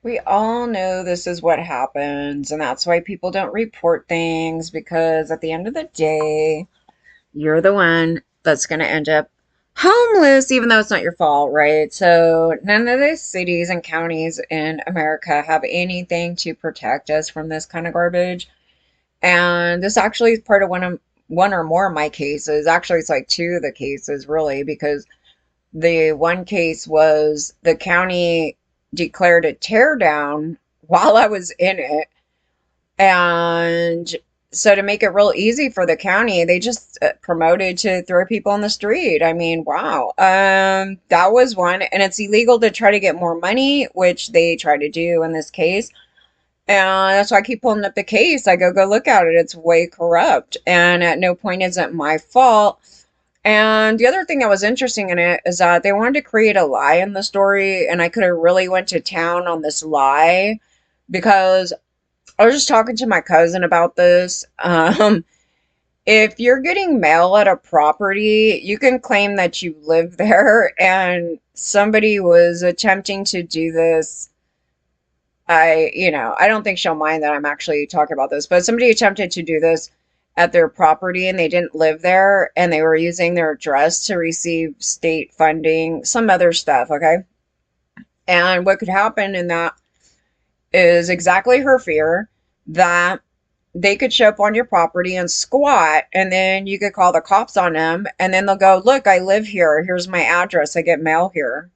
We all know this is what happens, and that's why people don't report things because at the end of the day, you're the one that's going to end up homeless, even though it's not your fault, right? So, none of the cities and counties in America have anything to protect us from this kind of garbage. And this actually is part of one or more of my cases. Actually, it's like two of the cases, really, because the one case was the county declared a tear down while I was in it. And so to make it real easy for the county, they just promoted to throw people on the street. I mean, wow. That was one. And it's illegal to try to get more money, which they try to do in this case. And that's why I keep pulling up the case. I go look at it. It's way corrupt. And at no point is it my fault. And the other thing that was interesting in it is that they wanted to create a lie in the story, and I could have really went to town on this lie because I was just talking to my cousin about this. If you're getting mail at a property, you can claim that you live there, and somebody was attempting to do this. I don't think she'll mind that I'm actually talking about this, but somebody attempted to do this at their property and they didn't live there and they were using their address to receive state funding, some other stuff, okay? And what could happen in that is exactly her fear that they could show up on your property and squat, and then you could call the cops on them, and then they'll go, look, I live here. Here's my address. I get mail here.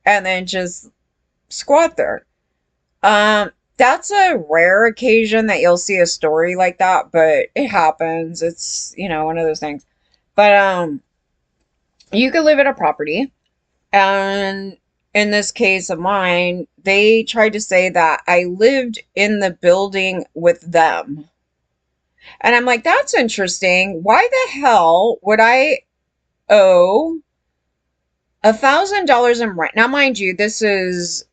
And then just squat there. That's a rare occasion that you'll see a story like that, but it happens. It's, one of those things. But you could live at a property, and in this case of mine, they tried to say that I lived in the building with them. And I'm like, that's interesting. Why the hell would I owe $1,000 in rent? Now, mind you, this is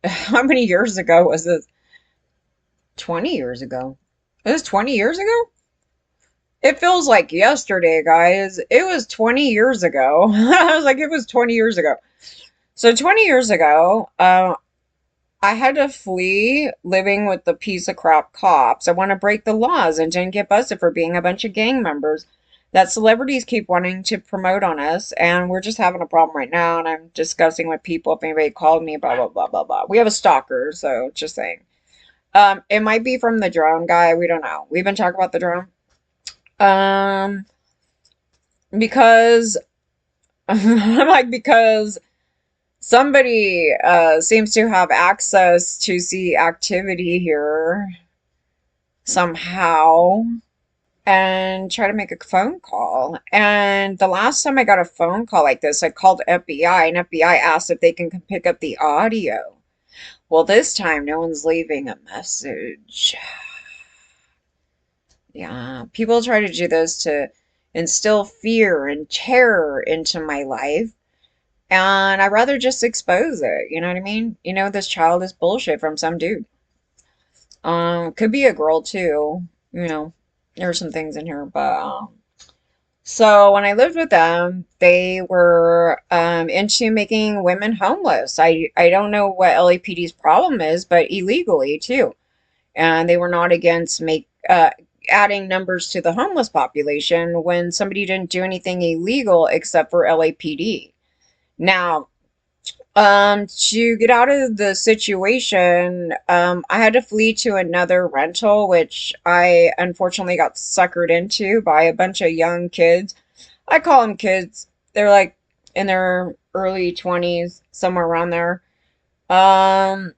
how many years ago was this? 20 years ago. It was 20 years ago? It feels like yesterday, guys. It was 20 years ago. I was like, it was 20 years ago. So 20 years ago, I had to flee living with the piece of crap cops. I want to break the laws and didn't get busted for being a bunch of gang members that celebrities keep wanting to promote on us. And we're just having a problem right now. And I'm discussing with people if anybody called me, blah, blah, blah, blah, blah. We have a stalker, so just saying. It might be from the drone guy. We don't know. We've been talking about the drone. Um, because I'm like, because somebody seems to have access to see activity here somehow and try to make a phone call. And the last time I got a phone call like this, I called FBI, and FBI asked if they can pick up the audio. Well, this time no one's leaving a message. Yeah, people try to do this to instill fear and terror into my life. And I'd rather just expose it. You know what I mean? This child is bullshit from some dude. Could be a girl too. There are some things in here, but so when I lived with them, they were into making women homeless. I don't know what LAPD's problem is, but illegally too. And they were not against adding numbers to the homeless population when somebody didn't do anything illegal except for LAPD. Now, to get out of the situation, I had to flee to another rental, which I unfortunately got suckered into by a bunch of young kids. I call them kids. They're like in their early 20s, somewhere around there. Um,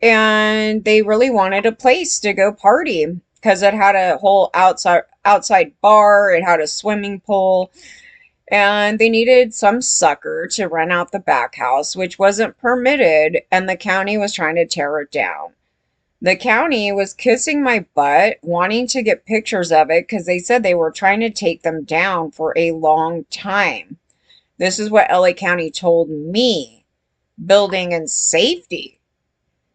and they really wanted a place to go party because it had a whole outside bar, it had a swimming pool, and they needed some sucker to rent out the back house, which wasn't permitted, and the county was trying to tear it down. The county was kissing my butt, wanting to get pictures of it because they said they were trying to take them down for a long time. This is what LA County told me. Building and safety.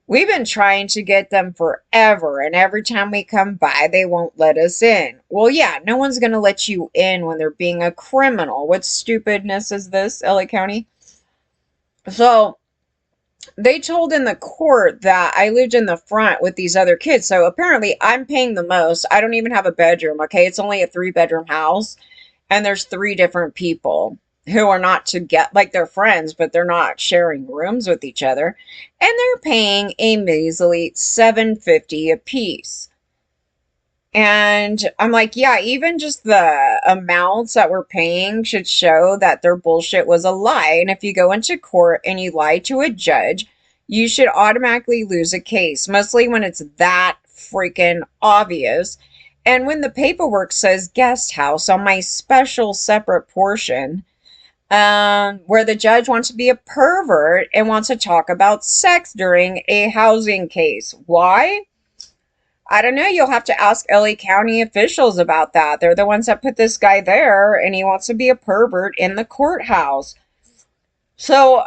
We've been trying to get them forever, and every time we come by, they won't let us in. Well, yeah, no one's going to let you in when they're being a criminal. What stupidness is this, LA County? So, they told in the court that I lived in the front with these other kids. So apparently I'm paying the most. I don't even have a bedroom, okay? It's only a 3-bedroom house, and there's 3 different people who are not to get like they're friends, but they're not sharing rooms with each other, and they're paying a measly $7.50 a piece. And I'm like, yeah, even just the amounts that we're paying should show that their bullshit was a lie. And if you go into court and you lie to a judge, you should automatically lose a case, mostly when it's that freaking obvious. And when the paperwork says guest house on my special separate portion, where the judge wants to be a pervert and wants to talk about sex during a housing case. Why? I don't know. You'll have to ask LA County officials about that. They're the ones that put this guy there, and he wants to be a pervert in the courthouse. So,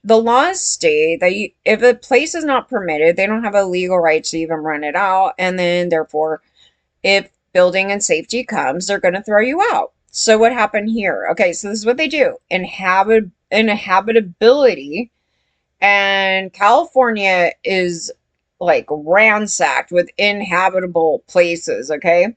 the laws state that if a place is not permitted, they don't have a legal right to even rent it out. And then, therefore, if building and safety comes, they're going to throw you out. So, what happened here? Okay, so this is what they do. Inhabitability. And California is like ransacked with inhabitable places, okay?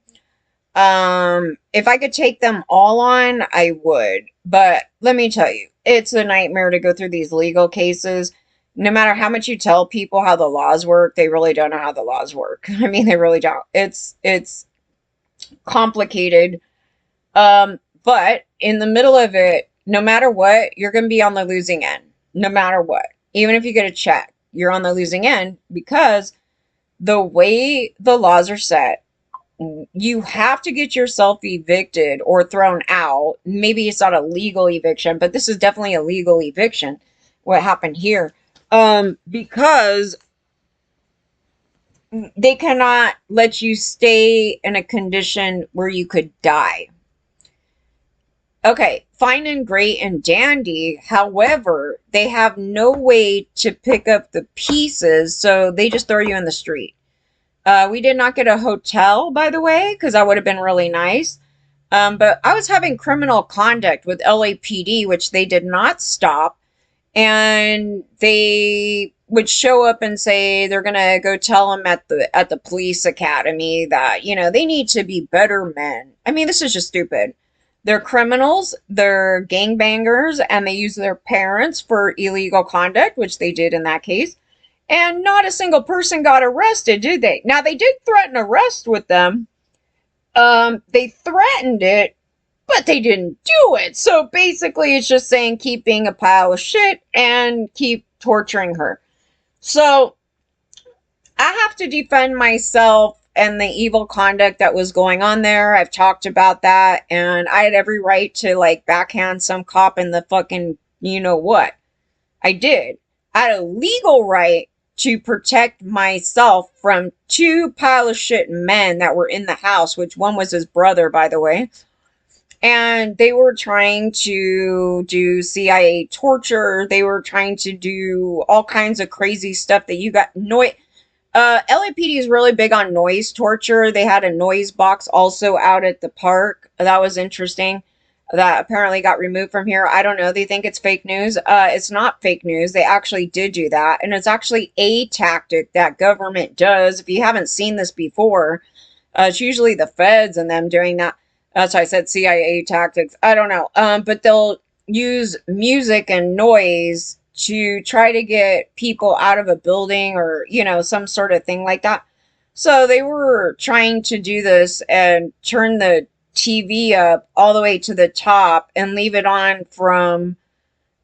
If I could take them all on, I would. But let me tell you, it's a nightmare to go through these legal cases. No matter how much you tell people how the laws work, they really don't know how the laws work. I mean, they really don't. It's complicated. But in the middle of it, no matter what, you're going to be on the losing end. No matter what. Even if you get a check, you're on the losing end because the way the laws are set, you have to get yourself evicted or thrown out. Maybe it's not a legal eviction, but this is definitely a legal eviction. What happened here? Because they cannot let you stay in a condition where you could die. Okay, fine and great and dandy. However, they have no way to pick up the pieces, so they just throw you in the street. We did not get a hotel, by the way, because that would have been really nice. But I was having criminal conduct with LAPD, which they did not stop. And they would show up and say they're gonna go tell them at the police academy that they need to be better men. I mean, this is just stupid. They're criminals, they're gangbangers, and they use their parents for illegal conduct, which they did in that case. And not a single person got arrested, did they? Now, they did threaten arrest with them. They threatened it, but they didn't do it. So basically, it's just saying keep being a pile of shit and keep torturing her. So I have to defend myself and the evil conduct that was going on there. I've talked about that, and I had every right to like backhand some cop in the fucking what. I did. I had a legal right to protect myself from 2 pile of shit men that were in the house, which one was his brother, by the way. And they were trying to do CIA torture. They were trying to do all kinds of crazy stuff that you got LAPD is really big on noise torture. They had a noise box also out at the park. That was interesting. That apparently got removed from here. I don't know. They think it's fake news. It's not fake news. They actually did do that. And it's actually a tactic that government does. If you haven't seen this before, it's usually the feds and them doing that. That's why I said CIA tactics. I don't know. But they'll use music and noise to try to get people out of a building or, some sort of thing like that. So they were trying to do this and turn the TV up all the way to the top and leave it on from,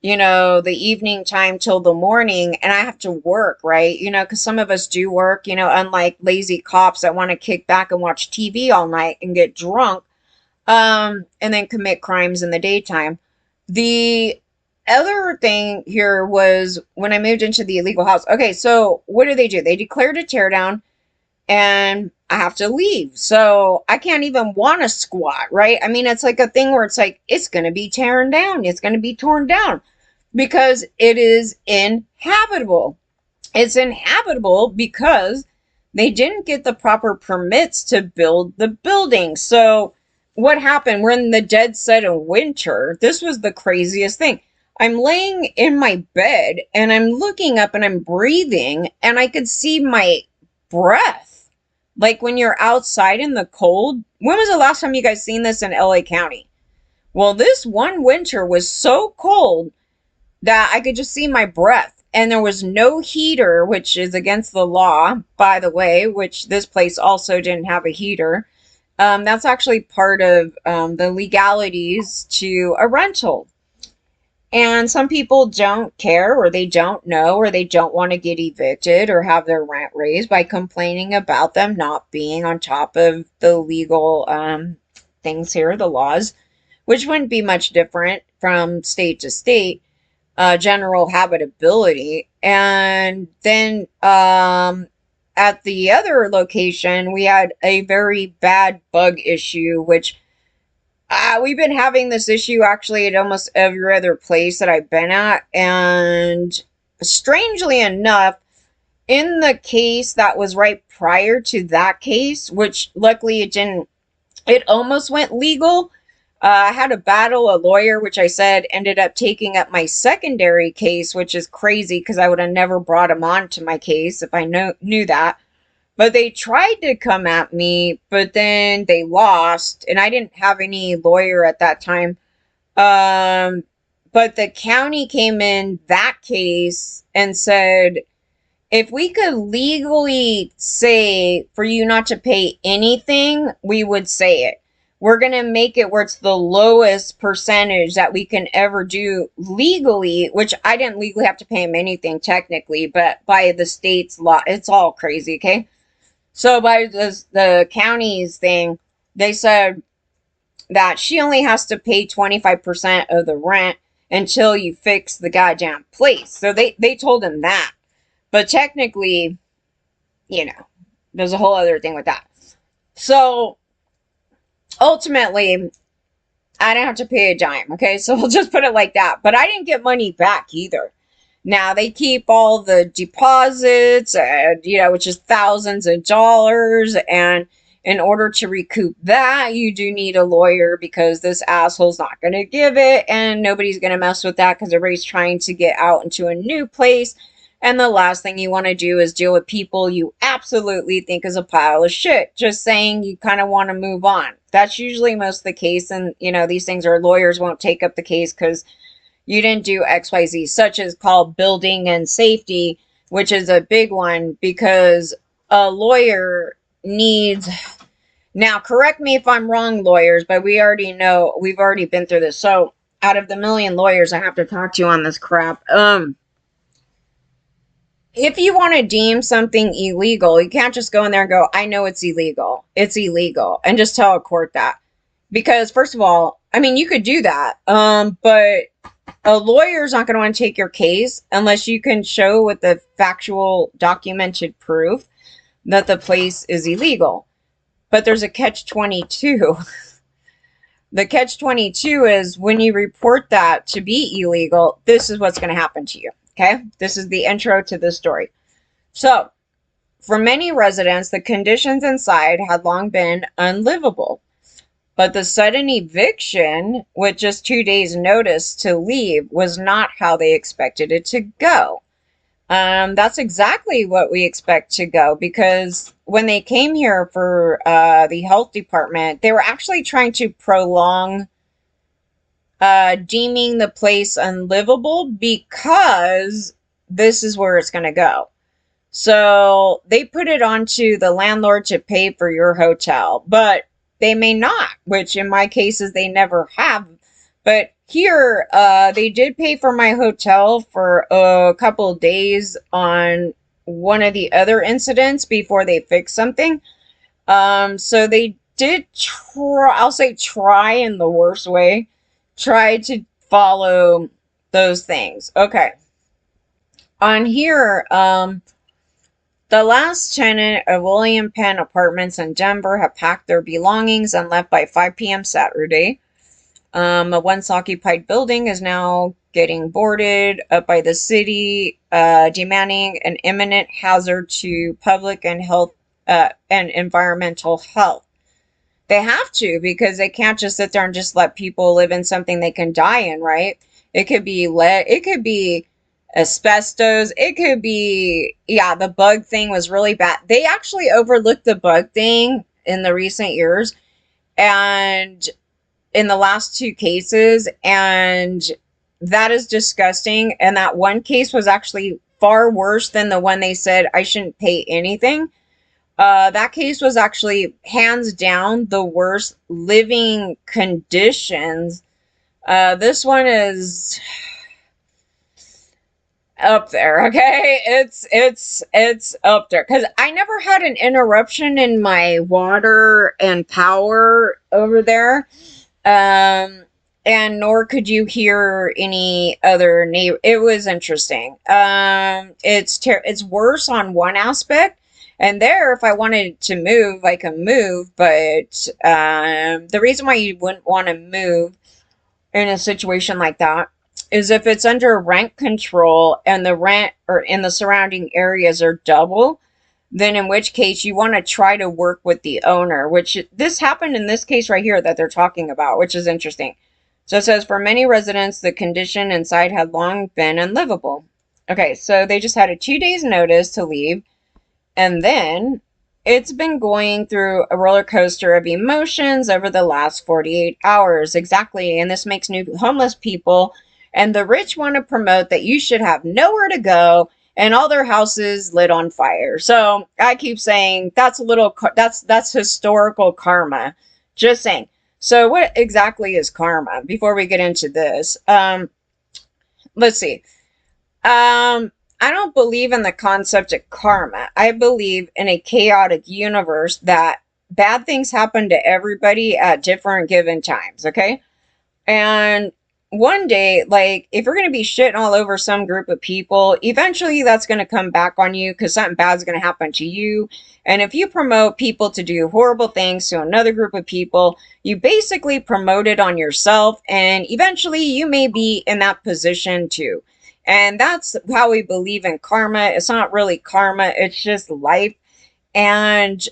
the evening time till the morning. And I have to work, right? Because some of us do work, unlike lazy cops that want to kick back and watch TV all night and get drunk, and then commit crimes in the daytime. The other thing here was when I moved into the illegal house. Okay, so what do? They declared a tear down and I have to leave. So I can't even want to squat, right? I mean, it's like a thing where it's like, it's going to be torn down. It's going to be torn down because it is inhabitable. It's inhabitable because they didn't get the proper permits to build the building. So what happened? We're in the dead set of winter. This was the craziest thing. I'm laying in my bed and I'm looking up and I'm breathing and I could see my breath. Like when you're outside in the cold. When was the last time you guys seen this in LA County? Well, this one winter was so cold that I could just see my breath. And there was no heater, which is against the law, by the way, which this place also didn't have a heater. That's actually part of the legalities to a rental. And some people don't care, or they don't know, or they don't want to get evicted or have their rent raised by complaining about them not being on top of the legal things here, the laws, which wouldn't be much different from state to state, general habitability. And then at the other location, we had a very bad bug issue, which we've been having this issue actually at almost every other place that I've been at. And strangely enough, in the case that was right prior to that case, which luckily it didn't, it almost went legal. I had to battle a lawyer, which I said ended up taking up my secondary case, which is crazy because I would have never brought him on to my case if I knew that. But they tried to come at me, but then they lost, and I didn't have any lawyer at that time. But the county came in that case and said, if we could legally say for you not to pay anything, we would say it. We're going to make it where it's the lowest percentage that we can ever do legally, which I didn't legally have to pay him anything technically, but by the state's law, it's all crazy, okay? So by the county's thing, they said that she only has to pay 25% of the rent until you fix the goddamn place. So they told him that. But technically, you know, there's a whole other thing with that. So ultimately, I didn't have to pay a dime, okay? So we'll just put it like that. But I didn't get money back either. Now, they keep all the deposits, which is thousands of dollars. And in order to recoup that, you do need a lawyer because this asshole's not going to give it. And nobody's going to mess with that because everybody's trying to get out into a new place. And the last thing you want to do is deal with people you absolutely think is a pile of shit. Just saying you kind of want to move on. That's usually most of the case. And, these things are lawyers won't take up the case because you didn't do XYZ, such as called building and safety, which is a big one because a lawyer needs. Now, correct me if I'm wrong, lawyers, but we already know, we've already been through this. So out of the million lawyers I have to talk to on this crap, if you want to deem something illegal, you can't just go in there and go, I know it's illegal. It's illegal. And just tell a court that. Because first of all, I mean, you could do that. But a lawyer's not going to want to take your case unless you can show with the factual documented proof that the place is illegal. But there's a catch-22. The catch-22 is when you report that to be illegal, this is what's going to happen to you. Okay, this is the intro to this story. So, for many residents, the conditions inside had long been unlivable. But the sudden eviction, with just 2 days' notice to leave, was not how they expected it to go. That's exactly what we expect to go, because when they came here for the health department, they were actually trying to prolong deeming the place unlivable because this is where it's going to go. So they put it onto the landlord to pay for your hotel, but they may not, which in my cases they never have. But here, they did pay for my hotel for a couple of days on one of the other incidents before they fixed something. So they did try, I'll say try in the worst way, try to follow those things. Okay. On here, the last tenant of William Penn Apartments in Denver have packed their belongings and left by 5 p.m. Saturday. A once occupied building is now getting boarded up by the city, demanding an imminent hazard to public and health and environmental health. They have to, because they can't just sit there and just let people live in something they can die in, right? It could be lead. It could be asbestos. It could be, yeah, the bug thing was really bad. They actually overlooked the bug thing in the recent years and in the last two cases. And that is disgusting. And that one case was actually far worse than the one they said I shouldn't pay anything. That case was actually hands down the worst living conditions. This one is up there, okay? It's up there because I never had an interruption in my water and power over there. Um, and nor could you hear any other neighbor. It was interesting. It's worse on one aspect. And there, if I wanted to move, I can move. But the reason why you wouldn't want to move in a situation like that is if it's under rent control and the rent or in the surrounding areas are double, then in which case you want to try to work with the owner, which this happened in this case right here that they're talking about, which is interesting. So it says, for many residents, the condition inside had long been unlivable. Okay, so they just had a 2 days notice to leave. And then it's been going through a roller coaster of emotions over the last 48 hours. Exactly. And this makes new homeless people and the rich want to promote that you should have nowhere to go and all their houses lit on fire. So I keep saying that's historical karma. Just saying. So what exactly is karma? Before we get into this, let's see. I don't believe in the concept of karma. I believe in a chaotic universe that bad things happen to everybody at different given times, okay? And one day, like, if you're going to be shitting all over some group of people, eventually that's going to come back on you because something bad's going to happen to you. And if you promote people to do horrible things to another group of people, you basically promote it on yourself. And eventually you may be in that position too. And that's how we believe in karma. It's not really karma, it's just life. And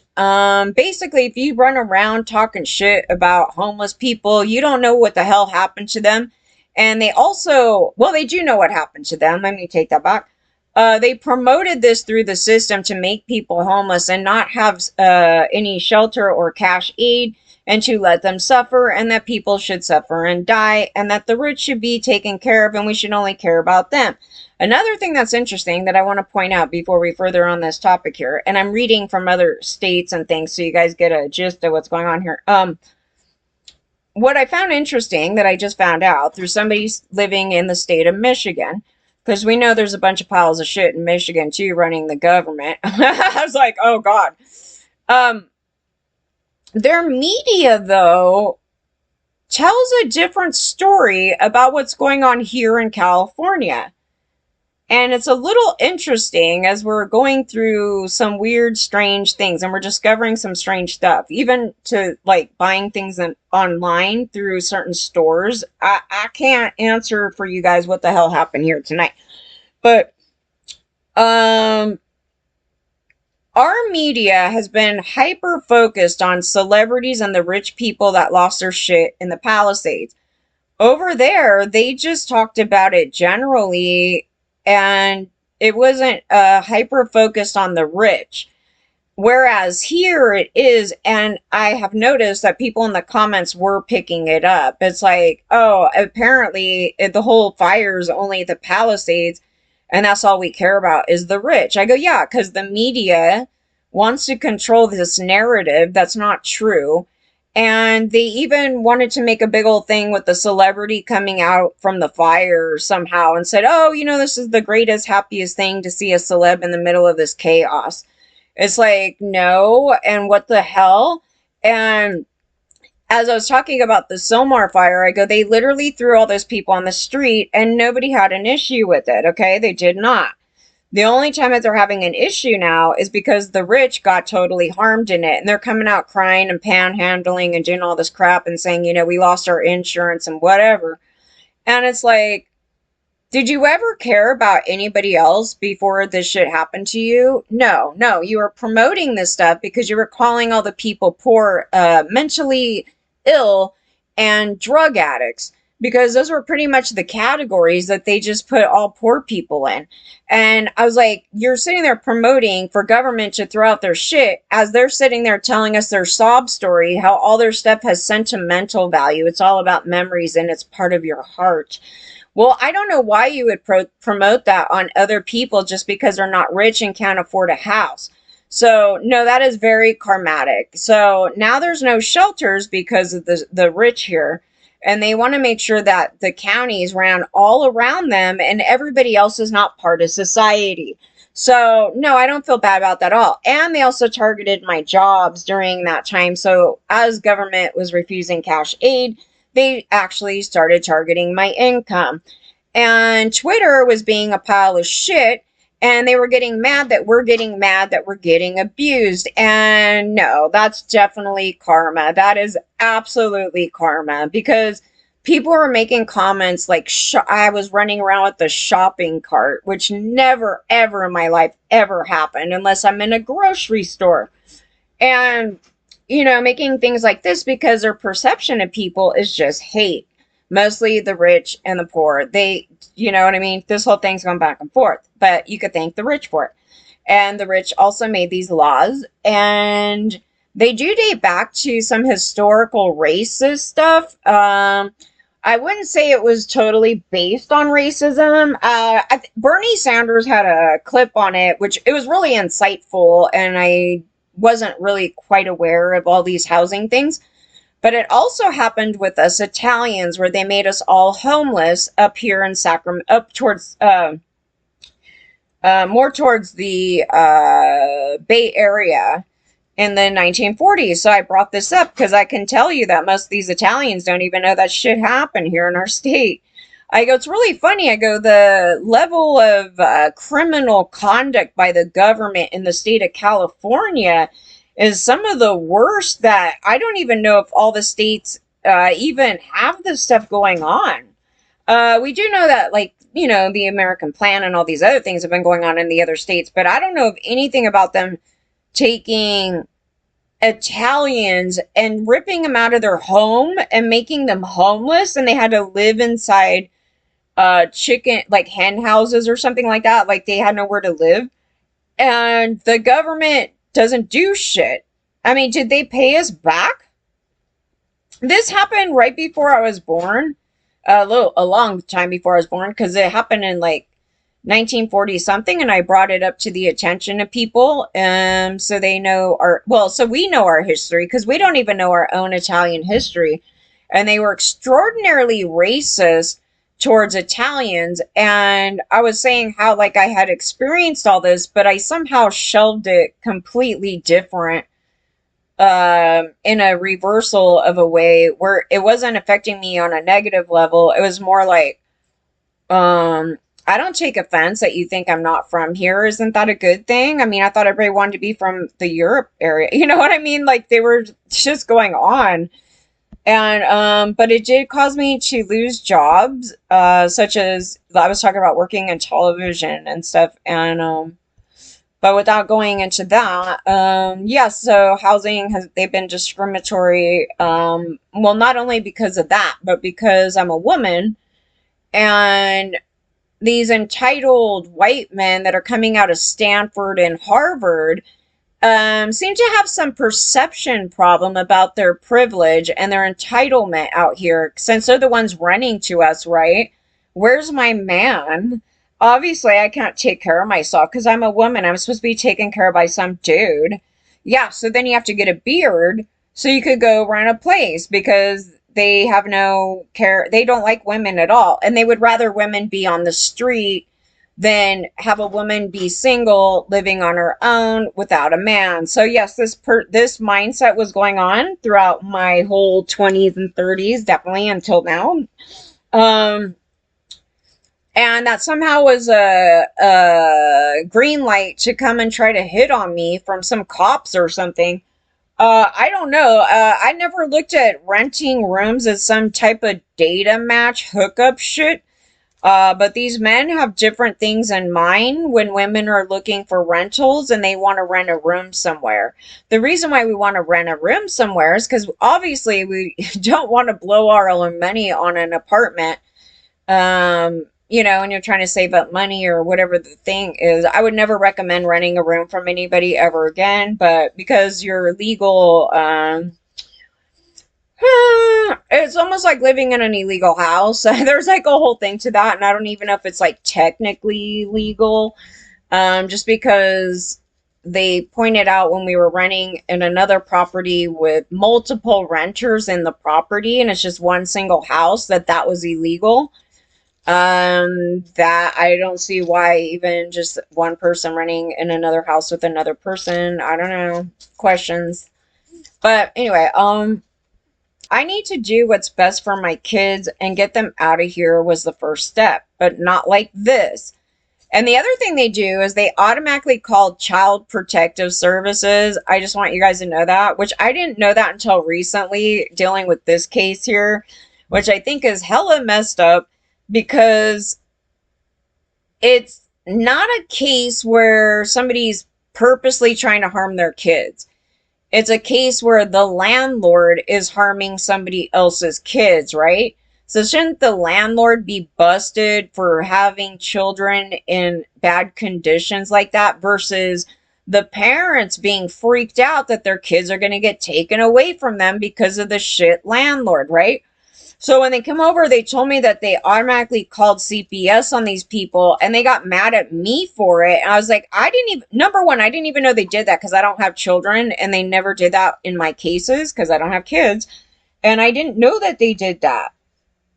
basically, if you run around talking shit about homeless people, you don't know what the hell happened to them. And they also, well, they do know what happened to them. Let me take that back. They promoted this through the system to make people homeless and not have any shelter or cash aid and to let them suffer, and that people should suffer and die, and that the rich should be taken care of and we should only care about them. Another thing that's interesting that I want to point out before we further on this topic here, and I'm reading from other states and things so you guys get a gist of what's going on here. What I found interesting that I just found out through somebody living in the state of Michigan, because we know there's a bunch of piles of shit in Michigan too running the government. I was like, oh God. Their media, though, tells a different story about what's going on here in California. And it's a little interesting as we're going through some weird, strange things and we're discovering some strange stuff, even to like buying things online through certain stores. I can't answer for you guys what the hell happened here tonight. But our media has been hyper focused on celebrities and the rich people that lost their shit in the Palisades. Over there, they just talked about it generally, and it wasn't hyper focused on the rich. Whereas here it is, and I have noticed that people in the comments were picking it up. It's like, oh, apparently the whole fire is only the Palisades, and that's all we care about is the rich. I go, yeah, because the media wants to control this narrative that's not true. And they even wanted to make a big old thing with the celebrity coming out from the fire somehow and said, oh, you know, this is the greatest, happiest thing to see a celeb in the middle of this chaos. It's like, no, and what the hell? And as I was talking about the Silmar fire, I go, they literally threw all those people on the street and nobody had an issue with it, okay? They did not. The only time that they're having an issue now is because the rich got totally harmed in it. And they're coming out crying and panhandling and doing all this crap and saying, you know, we lost our insurance and whatever. And it's like, did you ever care about anybody else before this shit happened to you? No. You were promoting this stuff because you were calling all the people poor, mentally ill, and drug addicts. because those were pretty much the categories that they just put all poor people in. And I was like, you're sitting there promoting for government to throw out their shit as they're sitting there telling us their sob story, how all their stuff has sentimental value. It's all about memories and it's part of your heart. Well, I don't know why you would promote that on other people just because they're not rich and can't afford a house. So, no, that is very karmatic. So now there's no shelters because of the rich here. And they want to make sure that the counties ran all around them and everybody else is not part of society. So, no, I don't feel bad about that at all. And they also targeted my jobs during that time. So, as government was refusing cash aid, they actually started targeting my income. And Twitter was being a pile of shit. And they were getting mad that we're getting mad that we're getting abused. And no, that's definitely karma. That is absolutely karma because people were making comments like I was running around with the shopping cart, which never, ever in my life ever happened unless I'm in a grocery store. And, making things like this because their perception of people is just hate. Mostly the rich and the poor. You know what I mean? This whole thing's going back and forth, but you could thank the rich for it. And the rich also made these laws, and they do date back to some historical racist stuff. I wouldn't say it was totally based on racism. Bernie Sanders had a clip on it, which it was really insightful, and I wasn't really quite aware of all these housing things. But it also happened with us Italians, where they made us all homeless up here in Sacramento, up towards, more towards the Bay Area in the 1940s. So I brought this up because I can tell you that most of these Italians don't even know that shit happened here in our state. I go, it's really funny. I go, the level of criminal conduct by the government in the state of California is some of the worst that I don't even know if all the states even have this stuff going on. We do know that, like, the American plan and all these other things have been going on in the other states, but I don't know of anything about them taking Italians and ripping them out of their home and making them homeless, and they had to live inside chicken, like hen houses or something like that. Like they had nowhere to live. And the government doesn't do shit. I mean, did they pay us back? This happened right before I was born. A long time before I was born, because it happened in like 1940 something, and I brought it up to the attention of people, so they know so we know our history, because we don't even know our own Italian history, and they were extraordinarily racist towards Italians. And I was saying how, like, I had experienced all this, but I somehow shelved it completely different, in a reversal of a way where it wasn't affecting me on a negative level. It was more like, I don't take offense that you think I'm not from here. Isn't that a good thing? I mean, I thought everybody wanted to be from the Europe area. You know what I mean? Like, they were just going on. And, but it did cause me to lose jobs, such as I was talking about working in television and stuff. And, but without going into that, so housing they've been discriminatory. Well, not only because of that, but because I'm a woman, and these entitled white men that are coming out of Stanford and Harvard seem to have some perception problem about their privilege and their entitlement out here, since they're the ones running to us, right? Where's my man? Obviously, I can't take care of myself because I'm a woman. I'm supposed to be taken care of by some dude. Yeah, so then you have to get a beard so you could go run a place, because they have no care. They don't like women at all. And they would rather women be on the street than have a woman be single, living on her own without a man. So yes, this mindset was going on throughout my whole 20s and 30s, definitely until now. And that somehow was a green light to come and try to hit on me from some cops or something. I don't know. I never looked at renting rooms as some type of data match hookup shit. But these men have different things in mind when women are looking for rentals and they want to rent a room somewhere. The reason why we want to rent a room somewhere is because obviously we don't want to blow our own money on an apartment. And you're trying to save up money or whatever the thing is. I would never recommend renting a room from anybody ever again, but because you're legal, it's almost like living in an illegal house. There's like a whole thing to that, and I don't even know if it's like technically legal. Just because they pointed out when we were renting in another property with multiple renters in the property, and it's just one single house, that was illegal. That I don't see why even just one person renting in another house with another person. I don't know. Questions. But anyway, I need to do what's best for my kids and get them out of here was the first step, but not like this. And the other thing they do is they automatically call child protective services. I just want you guys to know that, which I didn't know that until recently dealing with this case here, which I think is hella messed up because it's not a case where somebody's purposely trying to harm their kids. It's a case where the landlord is harming somebody else's kids, right? So shouldn't the landlord be busted for having children in bad conditions like that versus the parents being freaked out that their kids are going to get taken away from them because of the shit landlord, right? So when they come over, they told me that they automatically called CPS on these people and they got mad at me for it. And I was like, number one, I didn't even know they did that because I don't have children and they never did that in my cases because I don't have kids. And I didn't know that they did that.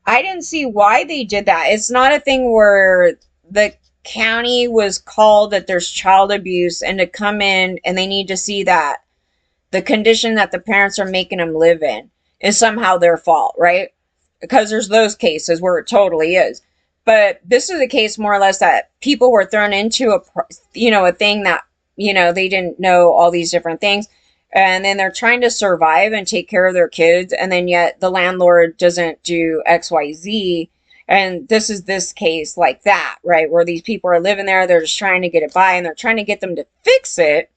I didn't see why they did that. It's not a thing where the county was called that there's child abuse and to come in and they need to see that the condition that the parents are making them live in is somehow their fault, right? Because there's those cases where it totally is. But this is a case more or less that people were thrown into a thing that, they didn't know all these different things. And then they're trying to survive and take care of their kids. And then yet the landlord doesn't do XYZ. And this is this case like that, right? Where these people are living there. They're just trying to get it by and they're trying to get them to fix it.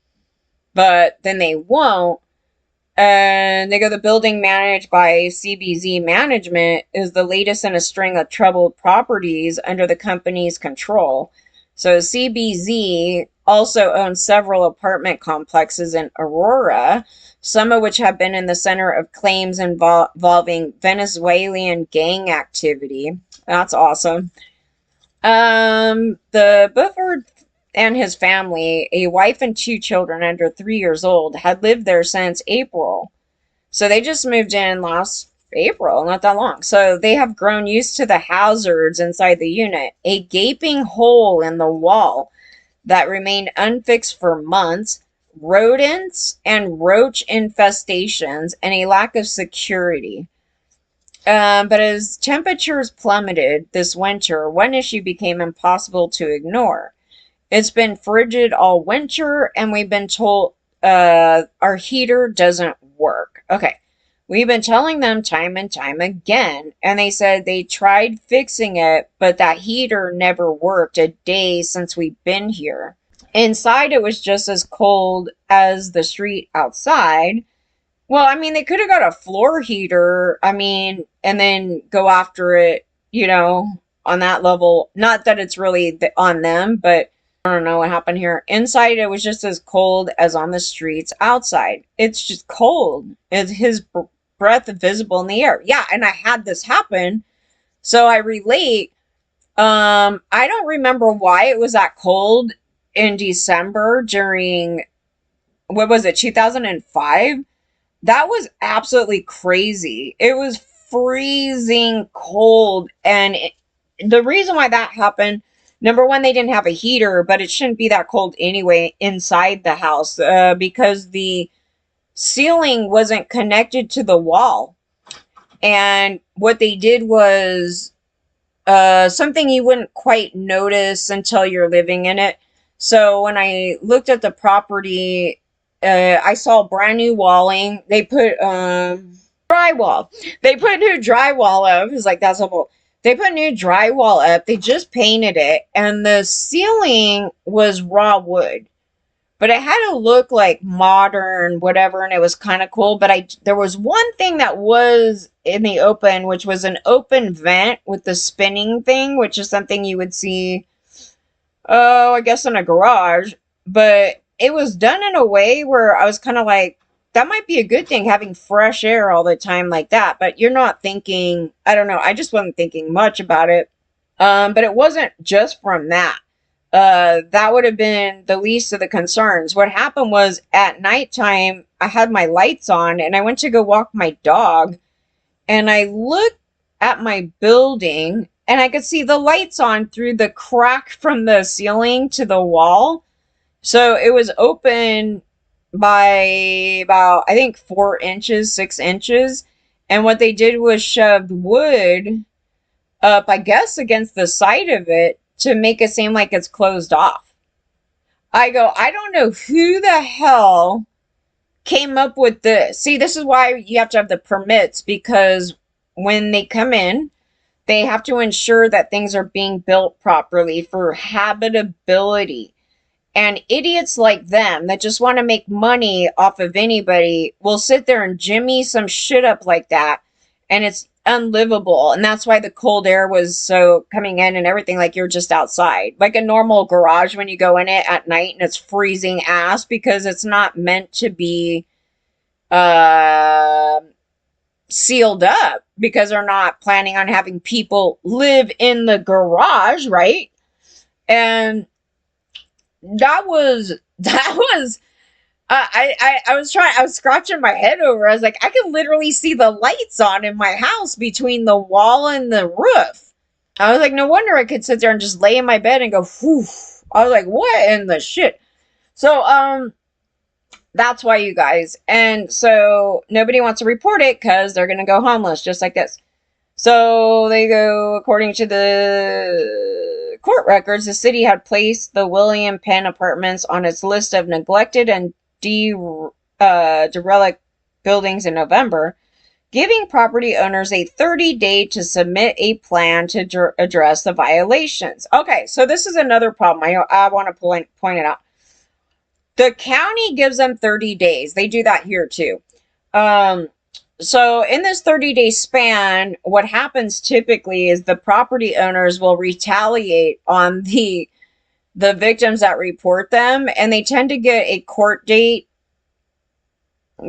But then they won't. And they go, the building managed by CBZ Management is the latest in a string of troubled properties under the company's control. So CBZ also owns several apartment complexes in Aurora, some of which have been in the center of claims involving Venezuelan gang activity. That's awesome. The Bufford and his family, a wife and two children under 3 years old, had lived there since April. So they just moved in last April, not that long. So they have grown used to the hazards inside the unit. A gaping hole in the wall that remained unfixed for months, rodents and roach infestations, and a lack of security. But as temperatures plummeted this winter, one issue became impossible to ignore. It's been frigid all winter, and we've been told our heater doesn't work. Okay. We've been telling them time and time again, and they said they tried fixing it, but that heater never worked a day since we've been here. Inside, it was just as cold as the street outside. Well, I mean, they could have got a floor heater, and then go after it, on that level. Not that it's really on them, but I don't know what happened here. Inside, it was just as cold as on the streets outside. It's just cold. It's his breath visible in the air. Yeah, and I had this happen, so I relate. I don't remember why it was that cold in December during, what was it, 2005? That was absolutely crazy. It was freezing cold, and the reason why that happened, number one, they didn't have a heater, but it shouldn't be that cold anyway inside the house because the ceiling wasn't connected to the wall. And what they did was something you wouldn't quite notice until you're living in it. So when I looked at the property, I saw brand new walling. They put drywall. They put new drywall up. It was like, that's awful. They put new drywall up. They just painted it, and the ceiling was raw wood. But it had to look like modern, whatever, and it was kind of cool. But there was one thing that was in the open, which was an open vent with the spinning thing, which is something you would see, oh, I guess in a garage. But it was done in a way where I was kind of like, that might be a good thing, having fresh air all the time like that. But you're not thinking, I don't know, I just wasn't thinking much about it. But it wasn't just from that. That would have been the least of the concerns. What happened was at nighttime, I had my lights on and I went to go walk my dog, and I looked at my building and I could see the lights on through the crack from the ceiling to the wall. So it was open by about, I think, 4 inches, 6 inches. And what they did was shoved wood up, I guess, against the side of it to make it seem like it's closed off. I go, I don't know who the hell came up with this. See, this is why you have to have the permits, because when they come in, they have to ensure that things are being built properly for habitability. And idiots like them that just want to make money off of anybody will sit there and jimmy some shit up like that. And it's unlivable. And that's why the cold air was so coming in and everything, like you're just outside. Like a normal garage when you go in it at night and it's freezing ass, because it's not meant to be sealed up, because they're not planning on having people live in the garage, right? And that was I was scratching my head over. I was like, I can literally see the lights on in my house between the wall and the roof. I was like, no wonder I could sit there and just lay in my bed and go, whew. I was like, what in the shit? So, that's why, you guys. And so nobody wants to report it because they're going to go homeless, just like this. So they go, according to the court records, the city had placed the William Penn Apartments on its list of neglected and derelict buildings in November, giving property owners a 30-day to submit a plan to address the violations. Okay, so this is another problem. I want to point it out. The county gives them 30 days. They do that here too. So in this 30-day span, what happens typically is the property owners will retaliate on the victims that report them, and they tend to get a court date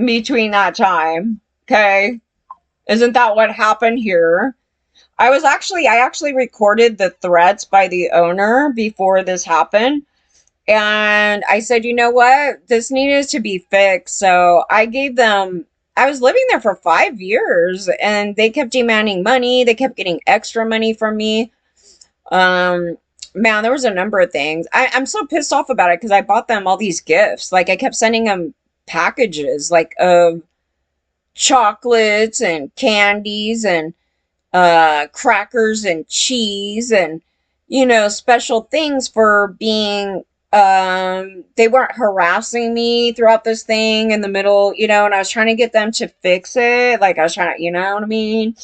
between that time. Okay? Isn't that what happened here? I actually recorded the threats by the owner before this happened. And I said, you know what? This needed to be fixed. So I was living there for 5 years and they kept demanding money. They kept getting extra money from me. Man, there was a number of things. I'm so pissed off about it because I bought them all these gifts. Like, I kept sending them packages, like, of chocolates and candies and crackers and cheese and, special things for being, they weren't harassing me throughout this thing in the middle, and I was trying to get them to fix it. Like, I was trying to, you know what I mean?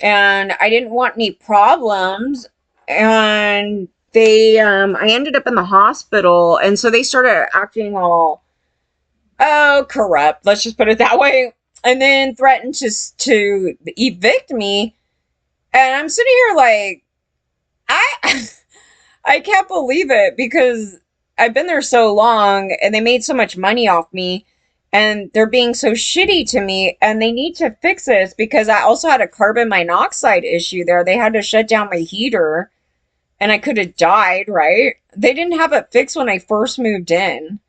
And I didn't want any problems. And I ended up in the hospital. And so they started acting all, corrupt. Let's just put it that way. And then threatened to evict me. And I'm sitting here like, I can't believe it, because I've been there so long and they made so much money off me and they're being so shitty to me, and they need to fix this, because I also had a carbon monoxide issue there. They had to shut down my heater and I could have died, right? They didn't have it fixed when I first moved in.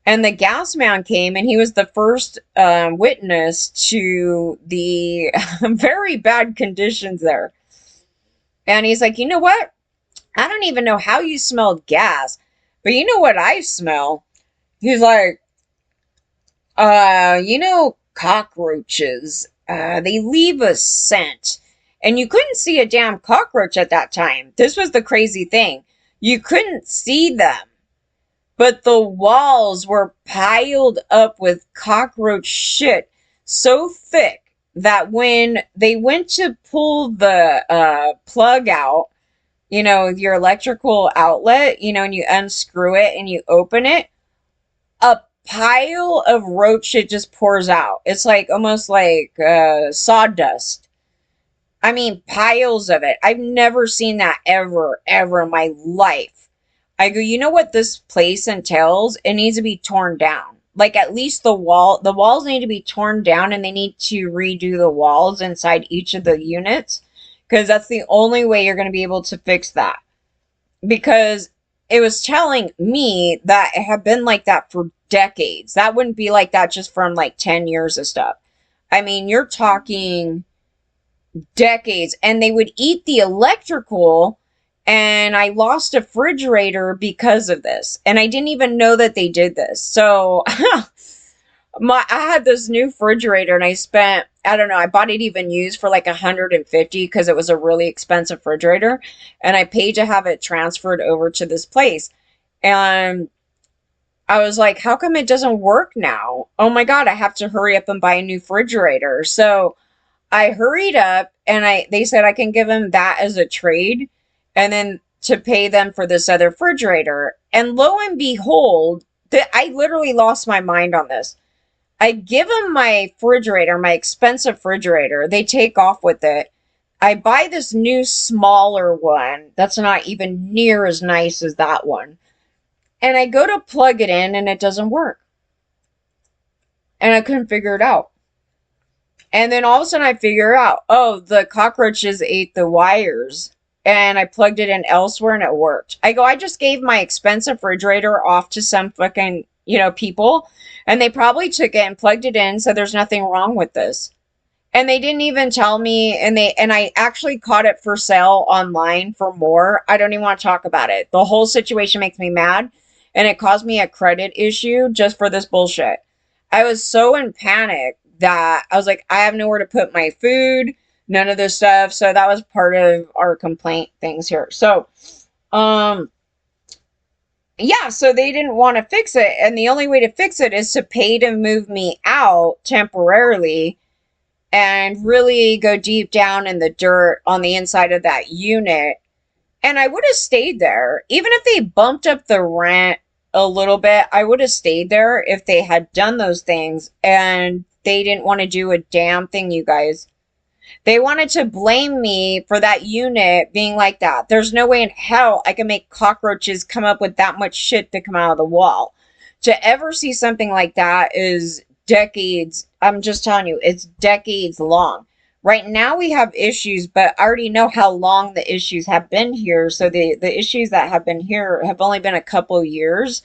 And the gas man came and he was the first witness to the very bad conditions there. And he's like, you know what? I don't even know how you smelled gas, but you know what I smell? He's like, cockroaches. They leave a scent. And you couldn't see a damn cockroach at that time. This was the crazy thing. You couldn't see them. But the walls were piled up with cockroach shit so thick that when they went to pull the plug out, your electrical outlet, and you unscrew it and you open it, a pile of roach shit just pours out. It's like almost like sawdust. I mean, piles of it. I've never seen that ever in my life. I go, you know what this place entails? It needs to be torn down. Like at least the walls need to be torn down and they need to redo the walls inside each of the units because that's the only way you're going to be able to fix that. Because it was telling me that it had been like that for decades. That wouldn't be like that just from like 10 years of stuff. I mean, you're talking decades, and they would eat the electrical, and I lost a refrigerator because of this, and I didn't even know that they did this. So I had this new refrigerator, and I spent, I don't know, I bought it even used for like 150 because it was a really expensive refrigerator, and I paid to have it transferred over to this place. And I was like, how come it doesn't work now? Oh my God, I have to hurry up and buy a new refrigerator. So I hurried up, and they said I can give them that as a trade and then to pay them for this other refrigerator. And lo and behold, I literally lost my mind on this. I give them my refrigerator, my expensive refrigerator. They take off with it. I buy this new smaller one that's not even near as nice as that one. And I go to plug it in and it doesn't work. And I couldn't figure it out. And then all of a sudden I figure out, oh, the cockroaches ate the wires. And I plugged it in elsewhere and it worked. I go, I just gave my expensive refrigerator off to some fucking, people. And they probably took it and plugged it in. So there's nothing wrong with this. And they didn't even tell me. And I actually caught it for sale online for more. I don't even want to talk about it. The whole situation makes me mad. And it caused me a credit issue just for this bullshit. I was so in panic that I was like, I have nowhere to put my food, none of this stuff. So that was part of our complaint things here. So, yeah, so they didn't want to fix it. And the only way to fix it is to pay to move me out temporarily and really go deep down in the dirt on the inside of that unit. And I would have stayed there. Even if they bumped up the rent a little bit, I would have stayed there if they had done those things. And they didn't want to do a damn thing, you guys. They wanted to blame me for that unit being like that. There's no way in hell I can make cockroaches come up with that much shit to come out of the wall. To ever see something like that is decades. I'm just telling you, it's decades long. Right now we have issues, but I already know how long the issues have been here. So the issues that have been here have only been a couple of years.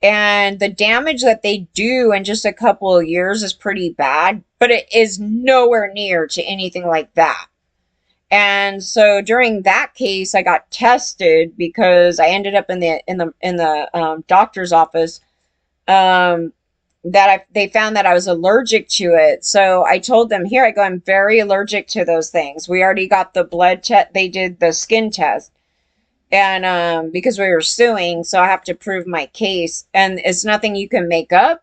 And the damage that they do in just a couple of years is pretty bad, but it is nowhere near to anything like that. And so during that case, I got tested because I ended up in the doctor's office. They found that I was allergic to it. So I told them, here I go, I'm very allergic to those things. We already got the blood test. They did the skin test. And because we were suing, so I have to prove my case. And it's nothing you can make up.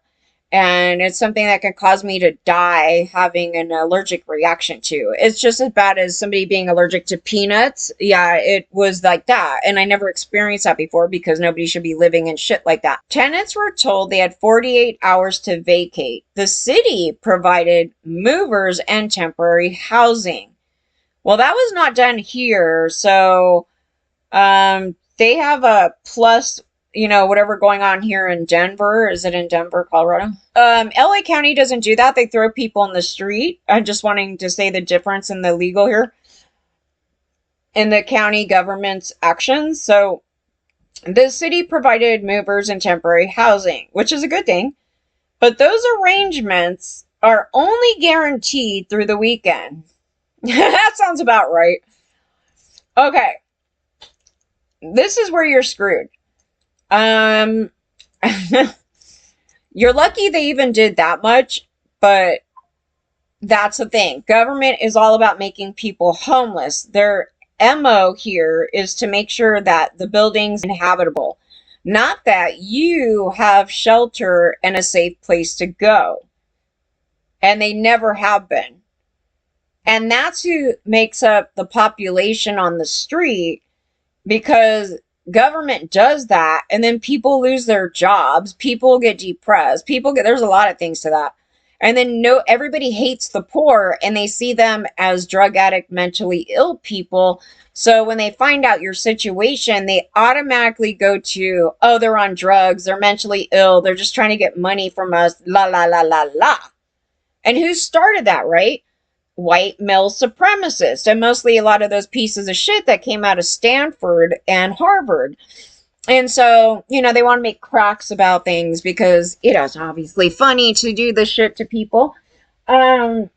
And it's something that can cause me to die having an allergic reaction to. It's just as bad as somebody being allergic to peanuts. Yeah, it was like that. And I never experienced that before because nobody should be living in shit like that. Tenants were told they had 48 hours to vacate. The city provided movers and temporary housing. Well, that was not done here. So they have a plus, whatever going on here in Denver. Is it in Denver, Colorado? LA County doesn't do that. They throw people in the street. I'm just wanting to say the difference in the legal here in the county government's actions. So the city provided movers and temporary housing, which is a good thing. But those arrangements are only guaranteed through the weekend. That sounds about right. Okay. This is where you're screwed. You're lucky they even did that much, but that's the thing. Government is all about making people homeless. Their MO here is to make sure that the building's inhabitable, not that you have shelter and a safe place to go. And they never have been. And that's who makes up the population on the street, because government does that, and then people lose their jobs, people get depressed, there's a lot of things to that. And then no, everybody hates the poor and they see them as drug addict, mentally ill people. So when they find out your situation, they automatically go to, oh, they're on drugs, they're mentally ill, they're just trying to get money from us, la la la la la. And who started that, right? White male supremacists, and mostly a lot of those pieces of shit that came out of Stanford and Harvard. And so, they want to make cracks about things because, it's obviously funny to do this shit to people. Okay,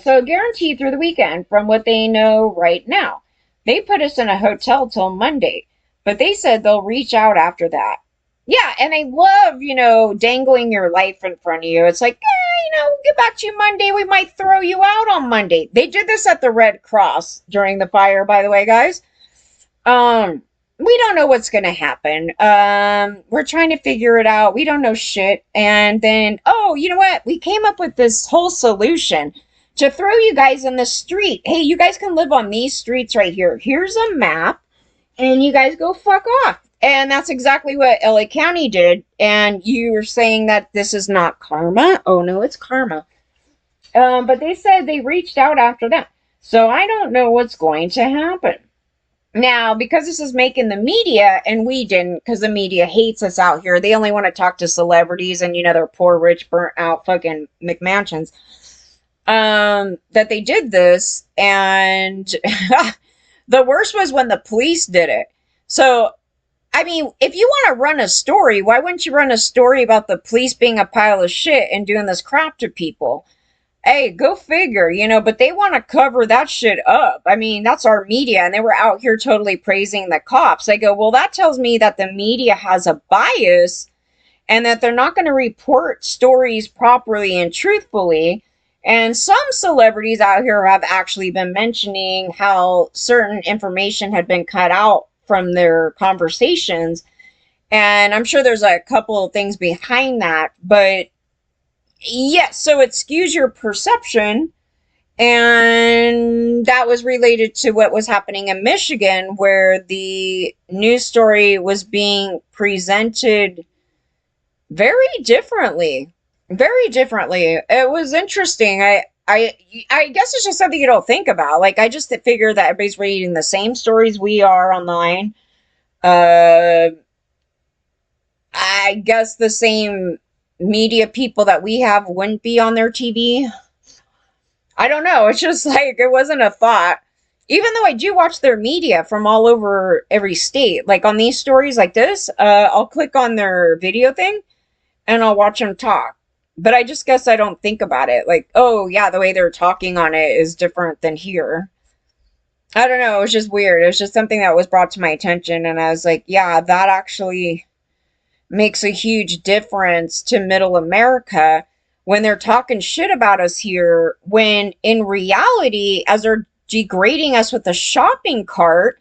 so guaranteed through the weekend, from what they know right now. They put us in a hotel till Monday, but they said they'll reach out after that. Yeah, and they love, dangling your life in front of you. It's like, we'll get back to you Monday. We might throw you out on Monday. They did this at the Red Cross during the fire, by the way, guys. We don't know what's going to happen. We're trying to figure it out. We don't know shit. And then, oh, you know what? We came up with this whole solution to throw you guys in the street. Hey, you guys can live on these streets right here. Here's a map, and you guys go fuck off. And that's exactly what LA County did. And you were saying that this is not karma. Oh, no, it's karma. But they said they reached out after that. So I don't know what's going to happen. Now, because this is making the media, and we didn't, because the media hates us out here. They only want to talk to celebrities and, they're poor, rich, burnt out fucking McMansions. That they did this. And the worst was when the police did it. So, I mean, if you want to run a story, why wouldn't you run a story about the police being a pile of shit and doing this crap to people? Hey, go figure, but they want to cover that shit up. I mean, that's our media, and they were out here totally praising the cops. I go, well, that tells me that the media has a bias and that they're not going to report stories properly and truthfully. And some celebrities out here have actually been mentioning how certain information had been cut out from their conversations. And I'm sure there's a couple of things behind that, but yes, so it skews your perception. And that was related to what was happening in Michigan, where the news story was being presented very differently. Very differently. It was interesting. I guess it's just something you don't think about. Like, I just figure that everybody's reading the same stories we are online. I guess the same media people that we have wouldn't be on their TV. I don't know. It's just like, it wasn't a thought. Even though I do watch their media from all over every state, like on these stories like this, I'll click on their video thing and I'll watch them talk. But I just guess I don't think about it. Like, oh yeah, the way they're talking on it is different than here. I don't know. It was just weird. It was just something that was brought to my attention. And I was like, yeah, that actually makes a huge difference to middle America when they're talking shit about us here, when in reality, as they're degrading us with a shopping cart,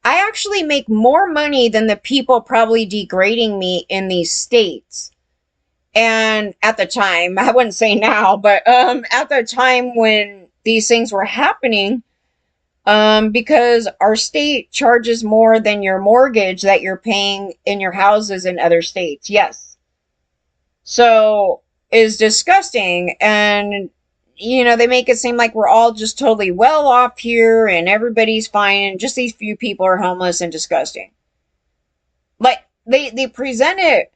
I actually make more money than the people probably degrading me in these states. And at the time, I wouldn't say now, but at the time when these things were happening, because our state charges more than your mortgage that you're paying in your houses in other states. Yes. So is disgusting. And, they make it seem like we're all just totally well off here and everybody's fine. And just these few people are homeless and disgusting. Like, they present it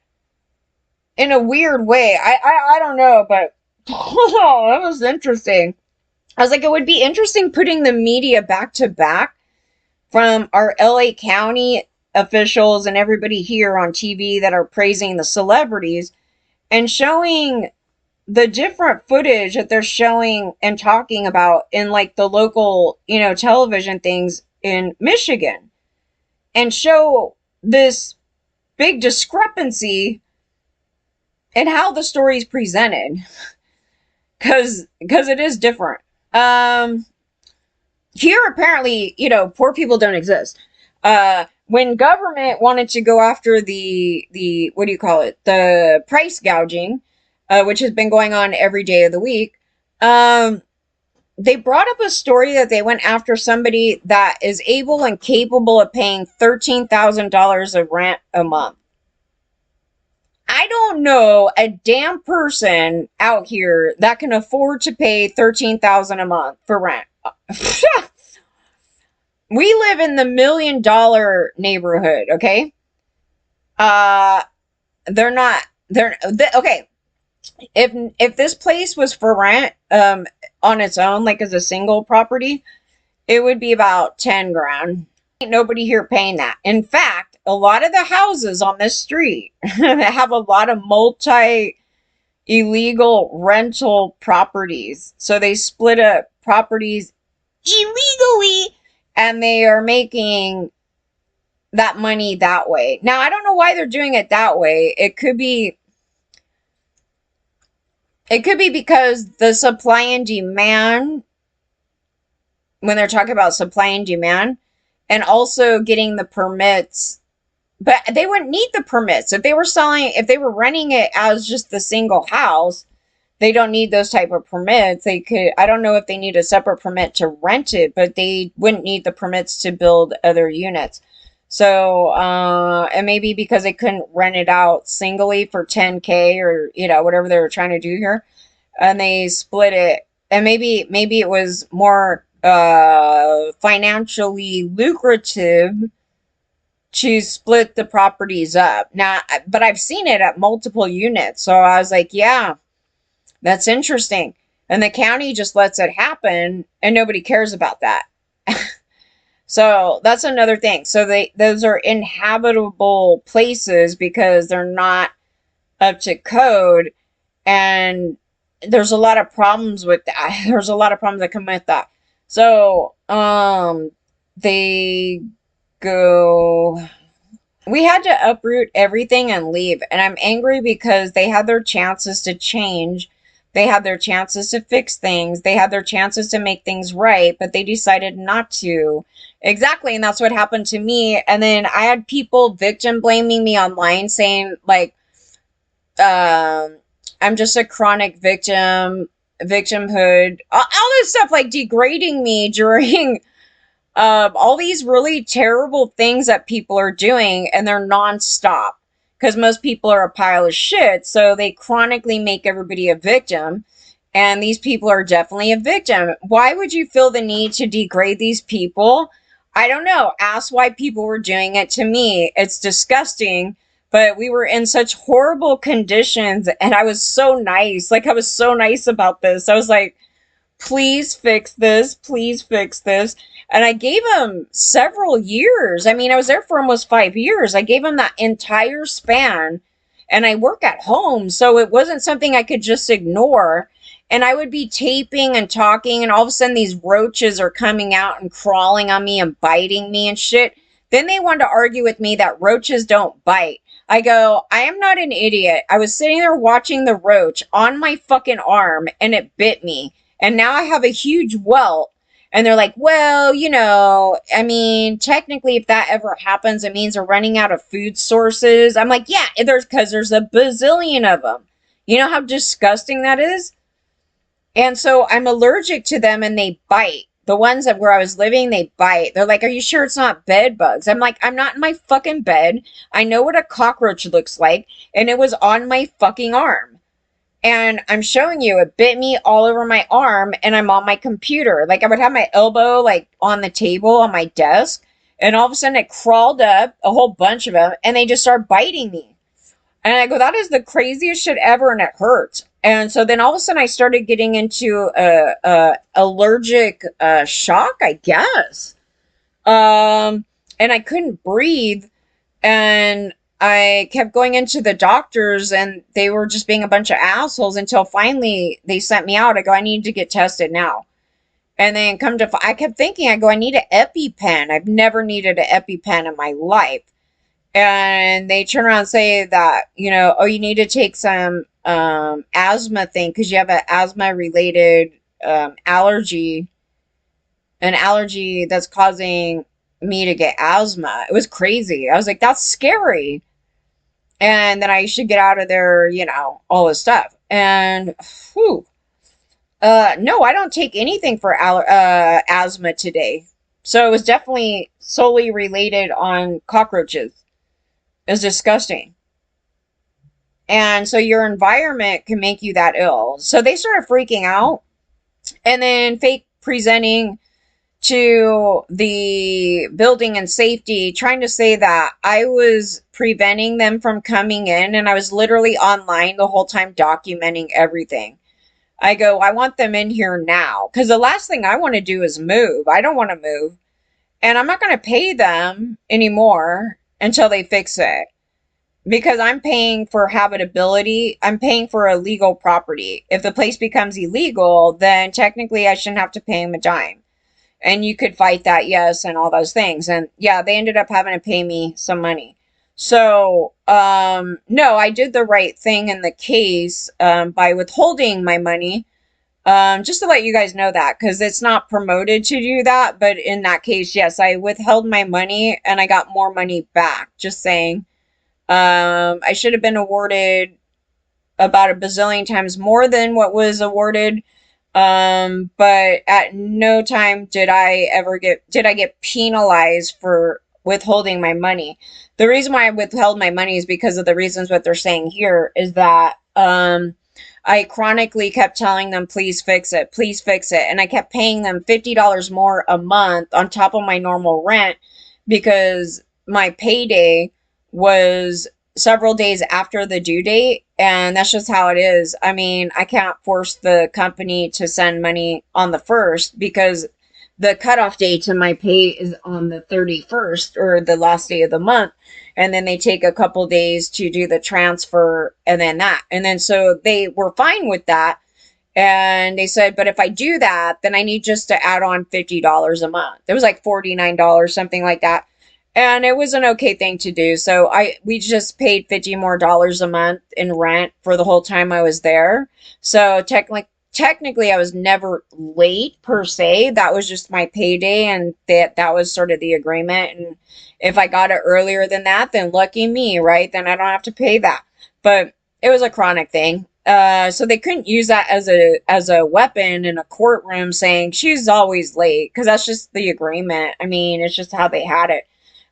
in a weird way. I don't know, but that was interesting. I was like, it would be interesting putting the media back to back from our LA County officials and everybody here on TV that are praising the celebrities and showing the different footage that they're showing and talking about in like the local, television things in Michigan, and show this big discrepancy in how the story is presented. Because it is different. Here, apparently, poor people don't exist. When government wanted to go after the what do you call it? The price gouging, which has been going on every day of the week. they brought up a story that they went after somebody that is able and capable of paying $13,000 of rent a month. I don't know a damn person out here that can afford to pay $13,000 a month for rent. We live in the $1 million neighborhood, okay? Uh they're not okay. If this place was for rent on its own, like as a single property, it would be about 10 grand. Ain't nobody here paying that. In fact, a lot of the houses on this street have a lot of multi illegal rental properties. So they split up properties illegally and they are making that money that way. Now, I don't know why they're doing it that way. It could be because the supply and demand, when they're talking about supply and demand, and also getting the permits. But they wouldn't need the permits if they were renting it as just the single house. They don't need those type of permits. They could, I don't know if they need a separate permit to rent it, but they wouldn't need the permits to build other units. So, and maybe because they couldn't rent it out singly for 10K or, whatever they were trying to do here, and they split it, and maybe it was more financially lucrative to split the properties up. Now, but I've seen it at multiple units, so I was like, yeah, that's interesting. And the county just lets it happen, and nobody cares about that. So that's another thing. So those are inhabitable places because they're not up to code, and there's a lot of problems with that. There's a lot of problems that come with that. So they go. We had to uproot everything and leave, and I'm angry because they had their chances to change. They had their chances to fix things. They had their chances to make things right, but they decided not to. Exactly, and that's what happened to me. And then I had people victim blaming me online, saying like, I'm just a chronic victimhood, all this stuff, like degrading me during all these really terrible things that people are doing, and they're nonstop because most people are a pile of shit, so they chronically make everybody a victim. And these people are definitely a victim. Why would you feel the need to degrade these people? I don't know. Ask why people were doing it to me. It's disgusting. But we were in such horrible conditions, and I was so nice. Like, I was so nice about this. I was like, please fix this. Please fix this. And I gave him several years. I mean, I was there for almost 5 years. I gave him that entire span. And I work at home, so it wasn't something I could just ignore. And I would be taping and talking, and all of a sudden these roaches are coming out and crawling on me and biting me and shit. Then they wanted to argue with me that roaches don't bite. I go, I am not an idiot. I was sitting there watching the roach on my fucking arm, and it bit me. And now I have a huge welt. And they're like, well, I mean, technically, if that ever happens, it means we're running out of food sources. I'm like, yeah, because there's a bazillion of them. You know how disgusting that is? And so I'm allergic to them, and they bite. The ones that where I was living, they bite. They're like, are you sure it's not bed bugs? I'm like, I'm not in my fucking bed. I know what a cockroach looks like, and it was on my fucking arm. And I'm showing you, it bit me all over my arm, and I'm on my computer. Like, I would have my elbow, like, on the table on my desk, and all of a sudden it crawled up, a whole bunch of them, and they just start biting me. And I go, that is the craziest shit ever, and it hurts. And so then all of a sudden I started getting into a allergic shock, I guess. And I couldn't breathe, and I kept going into the doctors, and they were just being a bunch of assholes until finally they sent me out. I go, I need to get tested now. And then I kept thinking, I go, I need an EpiPen. I've never needed an EpiPen in my life. And they turn around and say that, oh, you need to take some asthma thing because you have an asthma related allergy, an allergy that's causing me to get asthma. It was crazy. I was like, that's scary. And then I should get out of there, all this stuff. And whew. No, I don't take anything for asthma today. So it was definitely solely related on cockroaches. It's disgusting. And so your environment can make you that ill. So they started freaking out and then fake presenting to the building and safety, trying to say that I was preventing them from coming in, and I was literally online the whole time documenting everything. I go, I want them in here now because the last thing I want to do is move. I don't want to move, and I'm not going to pay them anymore until they fix it because I'm paying for habitability. I'm paying for a legal property. If the place becomes illegal, then technically I shouldn't have to pay them a dime. And you could fight that, yes, and all those things. And yeah, they ended up having to pay me some money. So, no, I did the right thing in the case by withholding my money. Just to let you guys know that, because it's not promoted to do that. But in that case, yes, I withheld my money and I got more money back. Just saying. I should have been awarded about a bazillion times more than what was awarded. But at no time did I get penalized for withholding my money. The reason why I withheld my money is because of the reasons what they're saying here is that, I chronically kept telling them, please fix it, please fix it. And I kept paying them $50 more a month on top of my normal rent because my payday was several days after the due date. And that's just how it is. I mean, I can't force the company to send money on the 1st because the cutoff date to my pay is on the 31st or the last day of the month. And then they take a couple days to do the transfer and then that. And then so they were fine with that. And they said, but if I do that, then I need just to add on $50 a month. It was like $49, something like that. And it was an okay thing to do. So we just paid $50 more a month in rent for the whole time I was there. So technically I was never late per se. That was just my payday, and that was sort of the agreement. And if I got it earlier than that, then lucky me, right? Then I don't have to pay that. But it was a chronic thing. So they couldn't use that as a weapon in a courtroom saying she's always late, because that's just the agreement. I mean, it's just how they had it.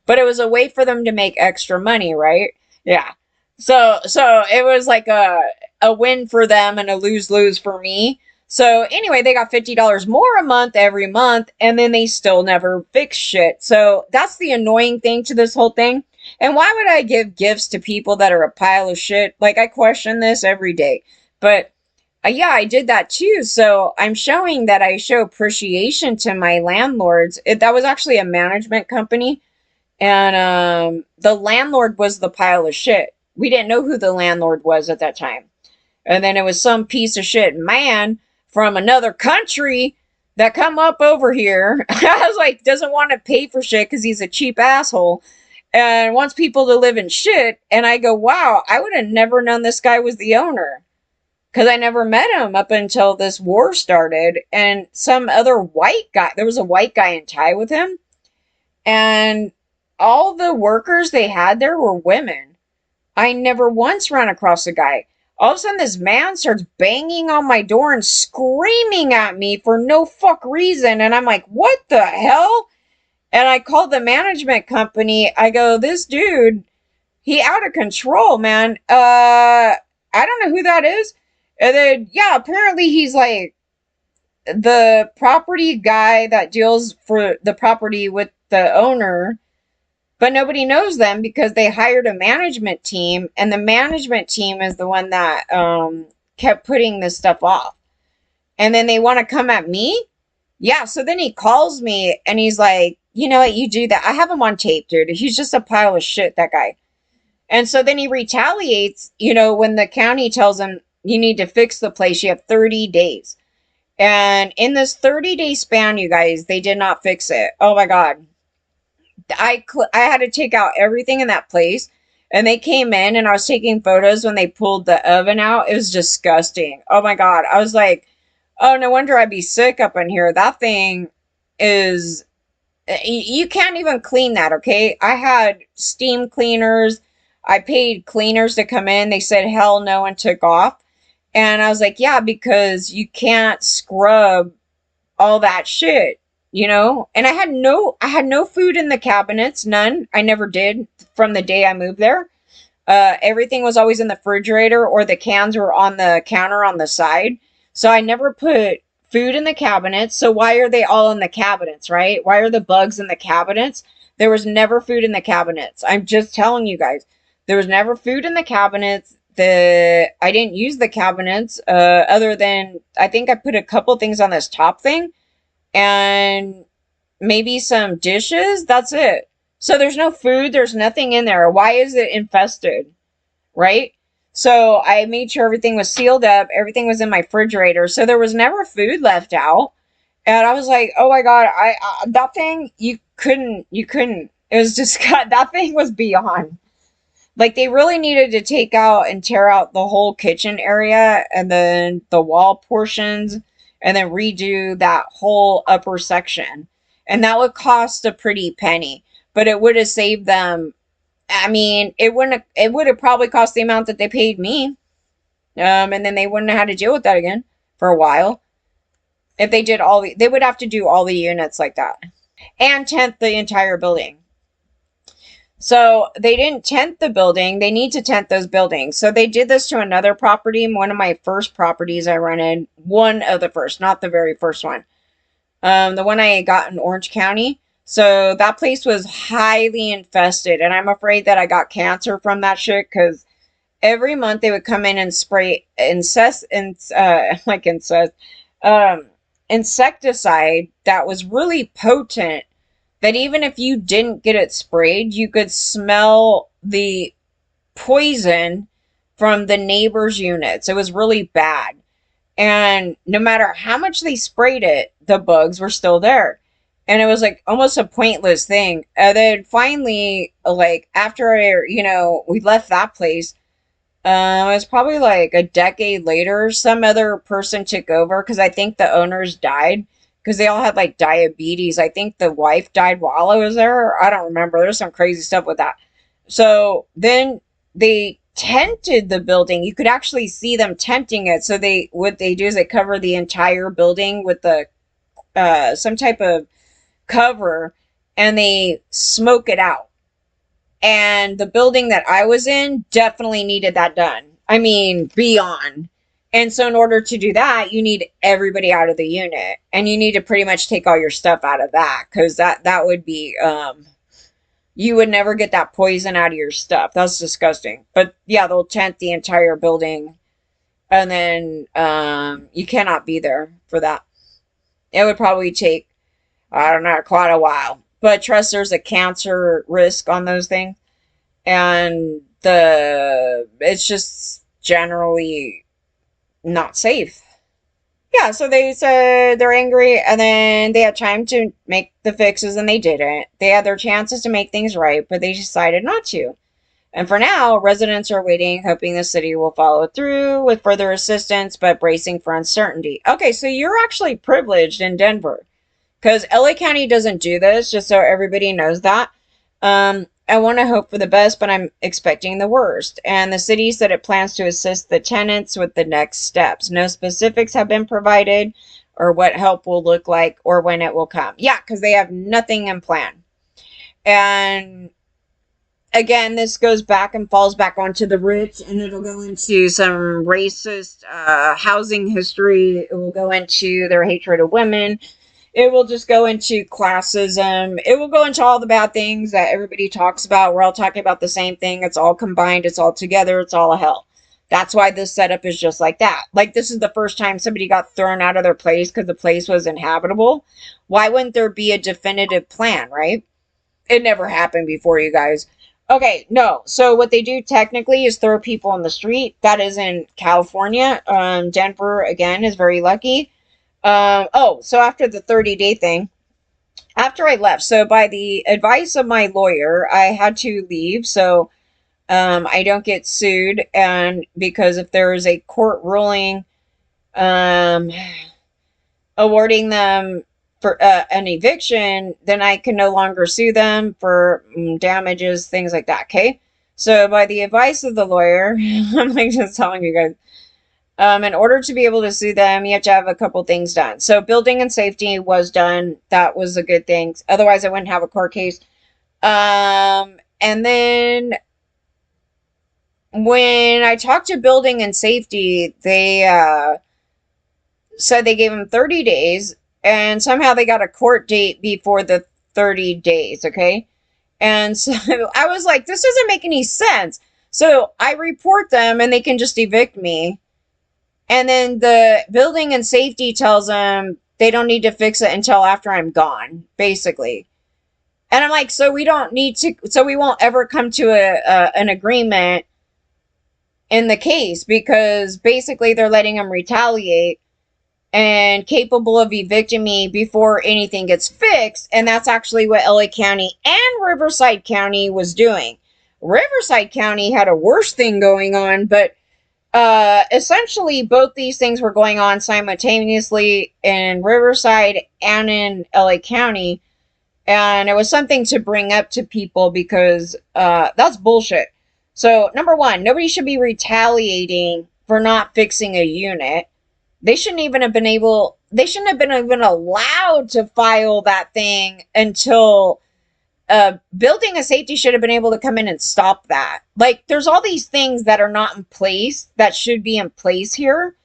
But it was a way for them to make extra money, right? Yeah. So it was like a win for them and a lose-lose for me. So anyway, they got $50 more a month every month, and then they still never fix shit. So that's the annoying thing to this whole thing. And why would I give gifts to people that are a pile of shit? Like, I question this every day. But yeah, I did that too. So I'm showing that I show appreciation to my landlords. That was actually a management company, and the landlord was the pile of shit. We didn't know who the landlord was at that time. And then it was some piece of shit man from another country that come up over here. I was like, doesn't want to pay for shit because he's a cheap asshole and wants people to live in shit. And I go, wow, I would have never known this guy was the owner because I never met him up until this war started. And some other white guy, there was a white guy in tie with him. And all the workers they had there were women. I never once ran across a guy. All of a sudden, this man starts banging on my door and screaming at me for no fuck reason. And I'm like, what the hell? And I called the management company. I go, this dude, he out of control, man. I don't know who that is. And then, yeah, apparently he's like the property guy that deals for the property with the owner. But nobody knows them because they hired a management team, and the management team is the one that kept putting this stuff off. And then they want to come at me? Yeah, so then he calls me and he's like, you know what, you do that. I have him on tape, dude. He's just a pile of shit, that guy. And so then he retaliates, when the county tells him you need to fix the place, you have 30 days. And in this 30-day span, you guys, they did not fix it. Oh my God. I had to take out everything in that place, and they came in and I was taking photos when they pulled the oven out. It was disgusting. Oh my God. I was like, oh, no wonder I'd be sick up in here. That thing is, you can't even clean that. Okay. I had steam cleaners. I paid cleaners to come in. They said, hell no, and took off. And I was like, yeah, because you can't scrub all that shit, you know? And I had no food in the cabinets, none. I never did from the day I moved there. Everything was always in the refrigerator or the cans were on the counter on the side. So I never put food in the cabinets. So why are they all in the cabinets, right? Why are the bugs in the cabinets? There was never food in the cabinets. I'm just telling you guys. There was never food in the cabinets. I didn't use the cabinets other than I think I put a couple things on this top thing and maybe some dishes. That's it. So there's no food, there's nothing in there. Why is it infested? Right? So I made sure everything was sealed up, everything was in my refrigerator. So there was never food left out. And I was like, "Oh my god, I that thing you couldn't. It was just that thing was beyond. Like they really needed to take out and tear out the whole kitchen area and then the wall portions and then redo that whole upper section. And that would cost a pretty penny, but it would have saved them. I mean, it would have probably cost the amount that they paid me. And then they wouldn't have had to deal with that again for a while. If they did they would have to do all the units like that and tent the entire building. So they didn't tent the building. They need to tent those buildings. So they did this to another property. One of my first properties I rented, one of the first, not the very first one. The one I got in Orange County. So that place was highly infested. And I'm afraid that I got cancer from that shit because every month they would come in and spray insecticide that was really potent that even if you didn't get it sprayed, you could smell the poison from the neighbors' units. It was really bad. And no matter how much they sprayed it, the bugs were still there. And it was like almost a pointless thing. And then finally, like after, we left that place, it was probably like a decade later, some other person took over because I think the owners died because they all had like diabetes. I think the wife died while I was there. I don't remember. There's some crazy stuff with that. So then they tented the building. You could actually see them tenting it. So what they do is they cover the entire building with the some type of cover and they smoke it out. And the building that I was in definitely needed that done. I mean, beyond. And so in order to do that, you need everybody out of the unit. And you need to pretty much take all your stuff out of that. Because that would be, you would never get that poison out of your stuff. That's disgusting. But yeah, they'll tent the entire building. And then you cannot be there for that. It would probably take, I don't know, quite a while. But trust there's a cancer risk on those things. And it's just generally not safe. Yeah, so they said they're angry and then they had time to make the fixes and they didn't. They had their chances to make things right, but they decided not to. And for now, residents are waiting, hoping the city will follow through with further assistance, but bracing for uncertainty. Okay, so you're actually privileged in Denver. Because LA County doesn't do this, just so everybody knows that. I want to hope for the best, but I'm expecting the worst. And the city said it plans to assist the tenants with the next steps. No specifics have been provided or what help will look like or when it will come. Yeah, because they have nothing in plan. And again, this goes back and falls back onto the rich, and it'll go into some racist housing history. It will go into their hatred of women. It will just go into classism. It will go into all the bad things that everybody talks about. We're all talking about the same thing. It's all combined. It's all together. It's all a hell. That's why this setup is just like that. Like, this is the first time somebody got thrown out of their place because the place was inhabitable. Why wouldn't there be a definitive plan, right? It never happened before, you guys. Okay, no. So what they do technically is throw people on the street. That is in California. Denver, again, is very lucky. So after the 30-day thing, after I left, so by the advice of my lawyer, I had to leave so I don't get sued. And because if there is a court ruling awarding them for an eviction, then I can no longer sue them for damages, things like that. Okay. So by the advice of the lawyer, I'm like just telling you guys, In order to be able to sue them, you have to have a couple things done. So building and safety was done. That was a good thing. Otherwise, I wouldn't have a court case. And then when I talked to building and safety, they said they gave them 30 days, and somehow they got a court date before the 30 days, okay? And so I was like, this doesn't make any sense. So I report them and they can just evict me. And then the building and safety tells them they don't need to fix it until after I'm gone, basically. And I'm like, so we don't need to, so we won't ever come to an agreement in the case, because basically they're letting them retaliate and capable of evicting me before anything gets fixed. And that's actually what LA County and Riverside County was doing. Riverside County had a worse thing going on, but essentially both these things were going on simultaneously in Riverside and in LA County. And it was something to bring up to people because that's bullshit. So, number one, nobody should be retaliating for not fixing a unit. They shouldn't even have been even allowed to file that thing until building a safety should have been able to come in and stop that. Like, there's all these things that are not in place that should be in place here,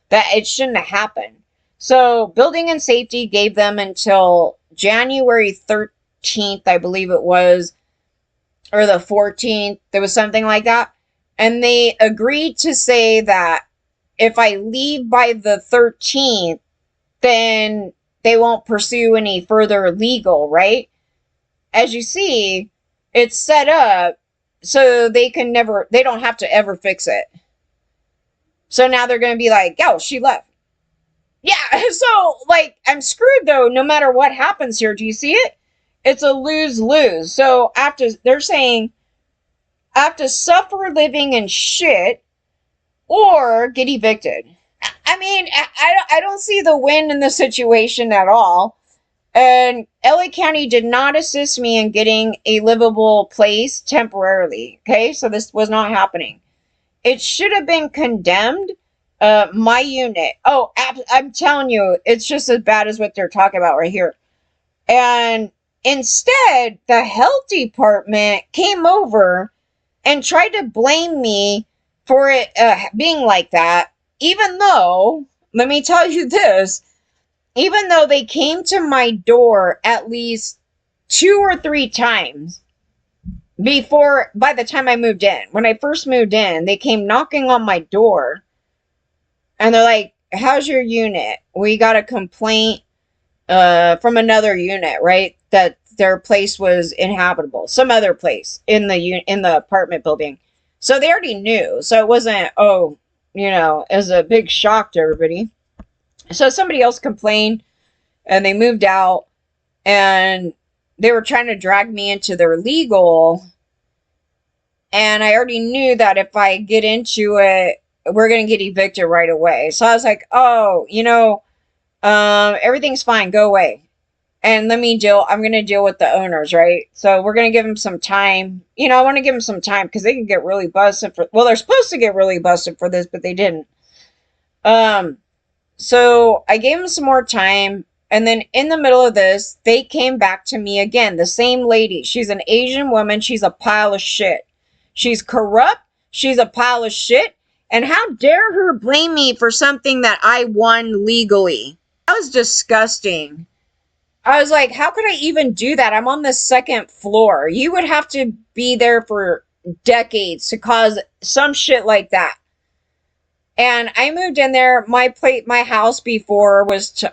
that it shouldn't have happened. So building and safety gave them until January 13th, I believe it was, or the 14th. There was something like that. And they agreed to say that if I leave by the 13th, then they won't pursue any further legal, right? As you see, it's set up so they don't have to ever fix it. So now they're going to be like, yo, she left. Yeah, so, like, I'm screwed, though, no matter what happens here. Do you see it? It's a lose-lose. So, they're saying, I have to suffer living in shit or get evicted. I mean, I don't see the win in the situation at all. And LA County did not assist me in getting a livable place temporarily. Okay, so this was not happening. It should have been condemned. My unit. Oh, I'm telling you, it's just as bad as what they're talking about right here. And instead, the health department came over and tried to blame me for it being like that, even though, let me tell you this, even though they came to my door at least 2 or 3 times by the time I moved in. When I first moved in, they came knocking on my door and they're like, how's your unit? We got a complaint from another unit, right? That their place was inhabitable. Some other place in the apartment building. So they already knew. So it wasn't, it was a big shock to everybody. So somebody else complained and they moved out and they were trying to drag me into their legal. And I already knew that if I get into it, we're going to get evicted right away. So I was like, everything's fine. Go away. And I'm going to deal with the owners, right? So we're going to give them some time. I want to give them some time because they can get really busted they're supposed to get really busted for this, but they didn't. So I gave them some more time. And then in the middle of this, they came back to me again. The same lady. She's an Asian woman. She's a pile of shit. She's corrupt. She's a pile of shit. And how dare her blame me for something that I won legally? That was disgusting. I was like, how could I even do that? I'm on the 2nd floor. You would have to be there for decades to cause some shit like that. And I moved in there. My house before was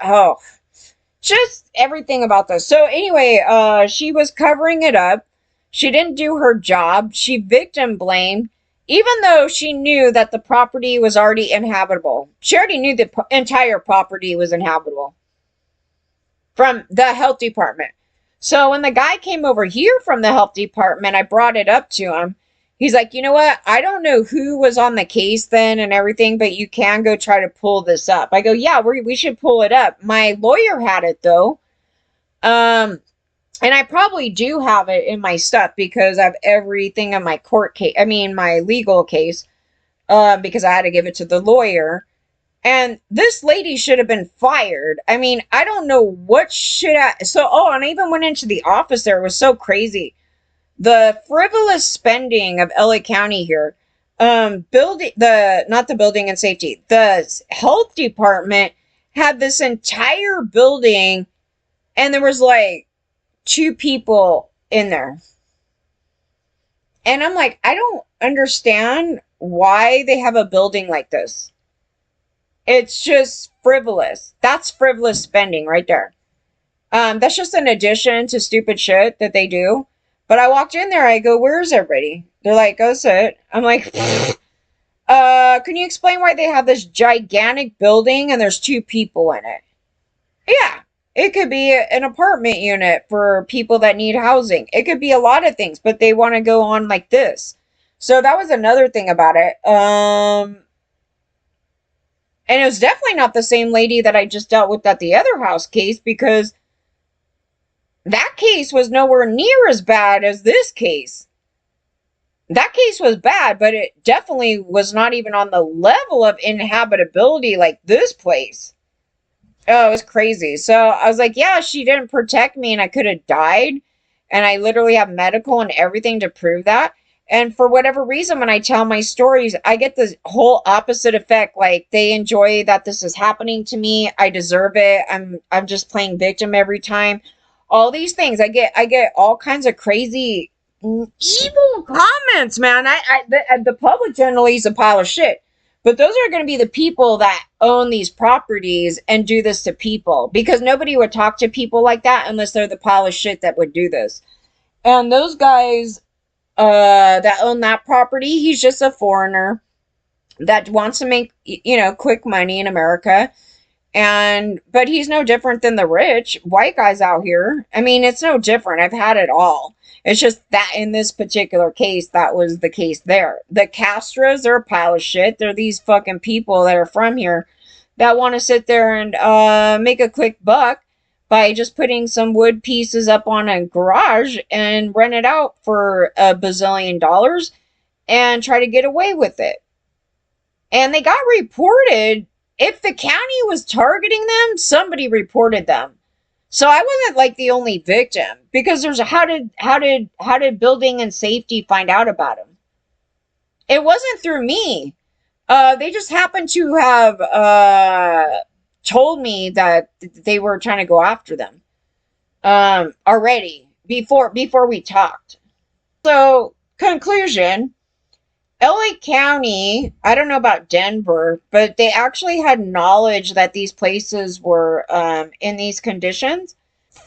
just everything about this. So anyway, she was covering it up. She didn't do her job. She victim blamed, even though she knew that the property was already inhabitable. She already knew the entire property was inhabitable from the health department. So when the guy came over here from the health department, I brought it up to him. He's like, you know what? I don't know who was on the case then and everything, but you can go try to pull this up. I go, yeah, we should pull it up. My lawyer had it though. And I probably do have it in my stuff because I have everything in my my legal case, because I had to give it to the lawyer. And this lady should have been fired. I mean, I don't know what should I. So, oh, and I even went into the office there. It was so crazy. The frivolous spending of LA County here. Building not the building and safety, the health department had this entire building, and there was like two people in there. And I'm like, I don't understand why they have a building like this. It's just frivolous. That's frivolous spending right there. That's just an addition to stupid shit that they do. But I walked in there, I go, where's everybody? They're like, go sit. I'm like, can you explain why they have this gigantic building and there's two people in it? Yeah. It could be an apartment unit for people that need housing. It could be a lot of things, but they want to go on like this. So that was another thing about it. And it was definitely not the same lady that I just dealt with at the other house case, because that case was nowhere near as bad as this case. That case was bad, but it definitely was not even on the level of inhabitability like this place. Oh, it was crazy. So I was like, yeah, she didn't protect me and I could have died. And I literally have medical and everything to prove that. And for whatever reason, when I tell my stories, I get this whole opposite effect. Like, they enjoy that this is happening to me. I deserve it. I'm just playing victim every time. All these things. I get all kinds of crazy evil comments, man. The public generally is a pile of shit. But those are going to be the people that own these properties and do this to people, because nobody would talk to people like that unless they're the pile of shit that would do this. And those guys that own that property, he's just a foreigner that wants to make, quick money in America. But he's no different than the rich white guys out here. I mean, it's no different. I've had it all. It's just that in this particular case, that was the case there. The Castros are a pile of shit. They're these fucking people that are from here that want to sit there and make a quick buck by just putting some wood pieces up on a garage and rent it out for $1 bazillion and try to get away with it. And they got reported. If the county was targeting them, somebody reported them. So I wasn't like the only victim, because there's how did building and safety find out about him? It wasn't through me. They just happened to have told me that they were trying to go after them already before we talked. So, conclusion, LA County, I don't know about Denver, but they actually had knowledge that these places were in these conditions.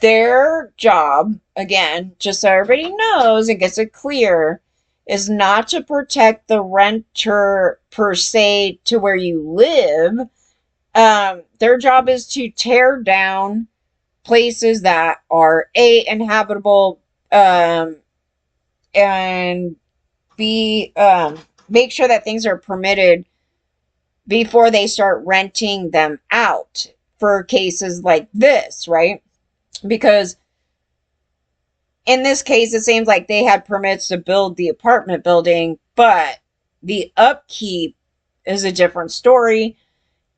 Their job, again, just so everybody knows and gets it clear, is not to protect the renter per se to where you live. Their job is to tear down places that are inhabitable, and be make sure that things are permitted before they start renting them out for cases like this, right? Because in this case, it seems like they had permits to build the apartment building, but the upkeep is a different story.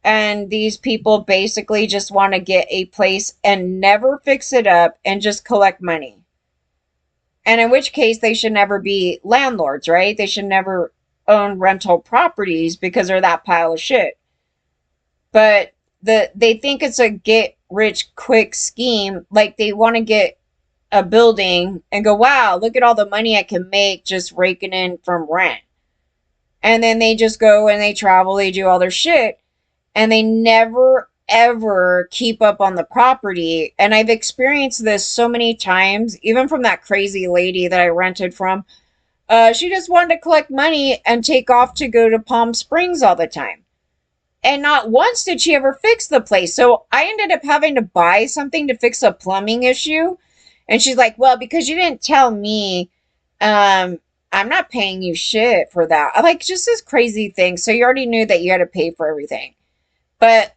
And these people basically just want to get a place and never fix it up and just collect money. And in which case, they should never be landlords, right? They should never own rental properties because they're that pile of shit. But they think it's a get rich quick scheme. Like, they want to get a building and go, wow, look at all the money I can make just raking in from rent. And then they just go and they travel, they do all their shit, and they never ever keep up on the property. And I've experienced this so many times, even from that crazy lady that I rented from. She just wanted to collect money and take off to go to Palm Springs all the time. And not once did she ever fix the place. So I ended up having to buy something to fix a plumbing issue. And she's like, well, because you didn't tell me, I'm not paying you shit for that. I like, just this crazy thing. So you already knew that you had to pay for everything. But,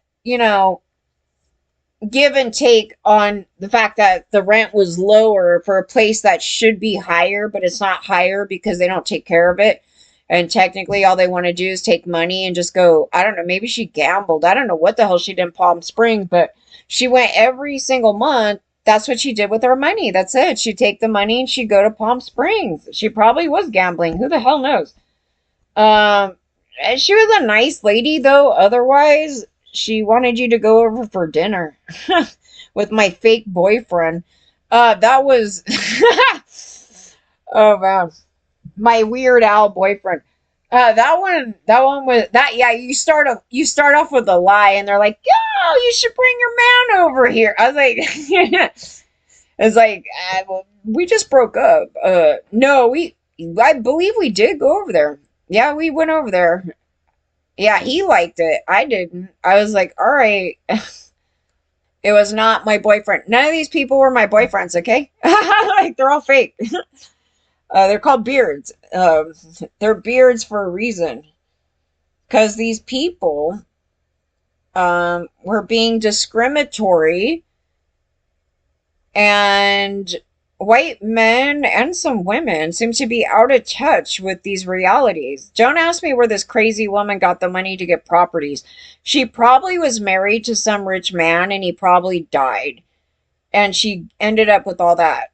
give and take on the fact that the rent was lower for a place that should be higher, but it's not higher because they don't take care of it. And technically, all they want to do is take money and just go. I don't know. Maybe she gambled. I don't know what the hell she did in Palm Springs, but she went every single month. That's what she did with her money. That's it. She'd take the money and she'd go to Palm Springs. She probably was gambling. Who the hell knows? Um, and she was a nice lady, though. Otherwise, she wanted you to go over for dinner with my fake boyfriend. That was, oh man, my Weird Al boyfriend. That one was that. Yeah, you start off with a lie, and they're like, "Yo, you should bring your man over here." I was like, it's like, well, we just broke up. No, I believe we did go over there. Yeah, we went over there. Yeah, he liked it. I didn't. I was like, all right. It was not my boyfriend. None of these people were my boyfriends, okay? Like, they're all fake. They're called beards. They're beards for a reason. Because these people were being discriminatory, and white men and some women seem to be out of touch with these realities. Don't ask me where this crazy woman got the money to get properties. She probably was married to some rich man and he probably died. And she ended up with all that.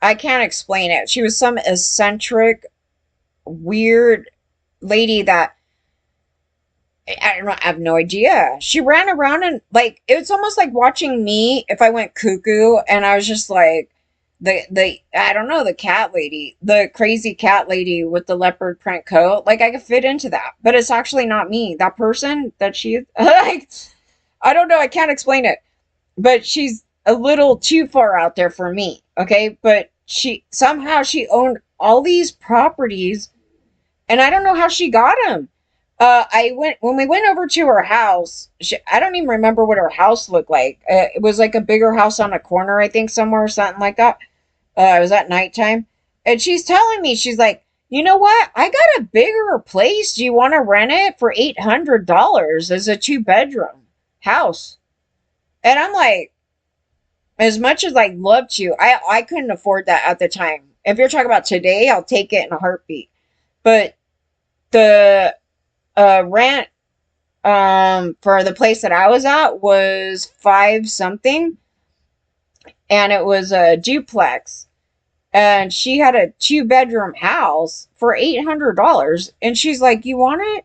I can't explain it. She was some eccentric, weird lady that I don't know, I have no idea. She ran around and like it was almost like watching me if I went cuckoo and I was just like the I don't know, the cat lady, the crazy cat lady with the leopard print coat. Like I could fit into that. But it's actually not me. That person that she like I don't know, I can't explain it. But she's a little too far out there for me, okay? But she owned all these properties and I don't know how she got them. I went when we went over to her house. I don't even remember what her house looked like. It was like a bigger house on a corner, I think, somewhere or something like that. It was at nighttime, and she's telling me she's like, you know what? I got a bigger place. Do you want to rent it for $800 as a 2 bedroom house? And I'm like, as much as I'd love to, I couldn't afford that at the time. If you're talking about today, I'll take it in a heartbeat. But the rent for the place that I was at was five something, and it was a duplex. And she had a 2 bedroom house for $800, and she's like, "You want it?"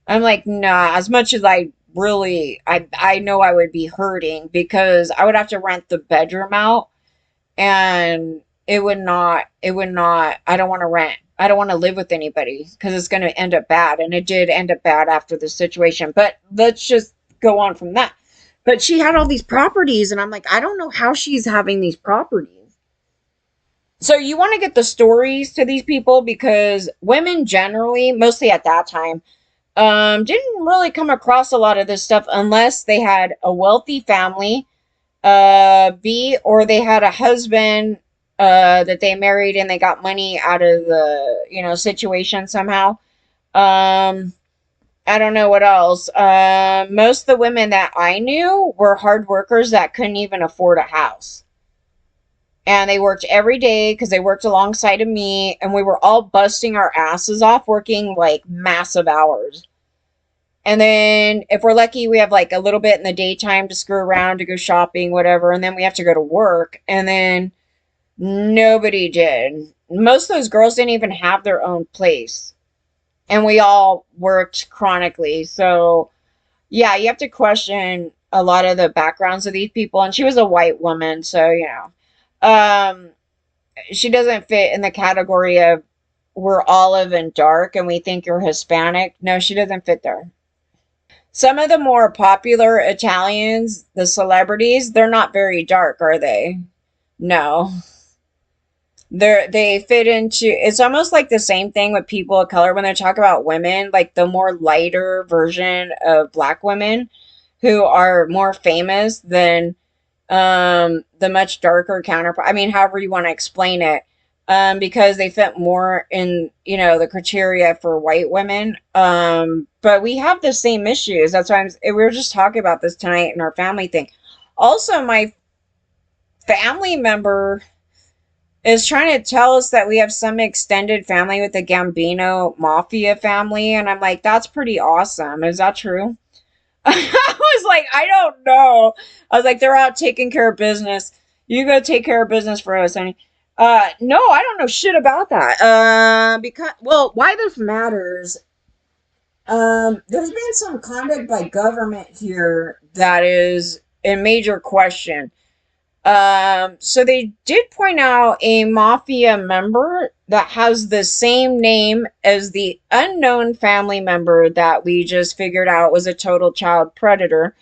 I'm like, "Nah." As much as I know I would be hurting because I would have to rent the bedroom out, and it would not. I don't want to rent. I don't want to live with anybody because it's going to end up bad. And it did end up bad after the situation. But let's just go on from that. But she had all these properties, and I'm like, I don't know how she's having these properties. So you want to get the stories to these people because women generally, mostly at that time, didn't really come across a lot of this stuff unless they had a wealthy family, B, or they had a husband that they married and they got money out of the, situation somehow. Um, I don't know what else. Most of the women that I knew were hard workers that couldn't even afford a house. And they worked every day because they worked alongside of me, and we were all busting our asses off working like massive hours. And then if we're lucky, we have like a little bit in the daytime to screw around, to go shopping, whatever. And then we have to go to work. And then nobody did. Most of those girls didn't even have their own place. And we all worked chronically. So, yeah, you have to question a lot of the backgrounds of these people. And she was a white woman. So, um, she doesn't fit in the category of we're olive and dark and we think you're Hispanic. No, she doesn't fit there. Some of the more popular Italians, the celebrities, they're not very dark, are they? No. They fit into it's almost like the same thing with people of color when they talk about women, like the more lighter version of black women who are more famous than the much darker counterpart. I mean, however you want to explain it. Because they fit more in, the criteria for white women. But we have the same issues. That's why we were just talking about this tonight in our family thing. Also, my family member is trying to tell us that we have some extended family with the Gambino mafia family, and I'm like, that's pretty awesome. Is that true? I was like, I don't know. I was like, they're out taking care of business. You go take care of business for us, honey. No, I don't know shit about that. Because, well, why this matters, there's been some conduct by government here that is a major question. So they did point out a mafia member that has the same name as the unknown family member that we just figured out was a total child predator.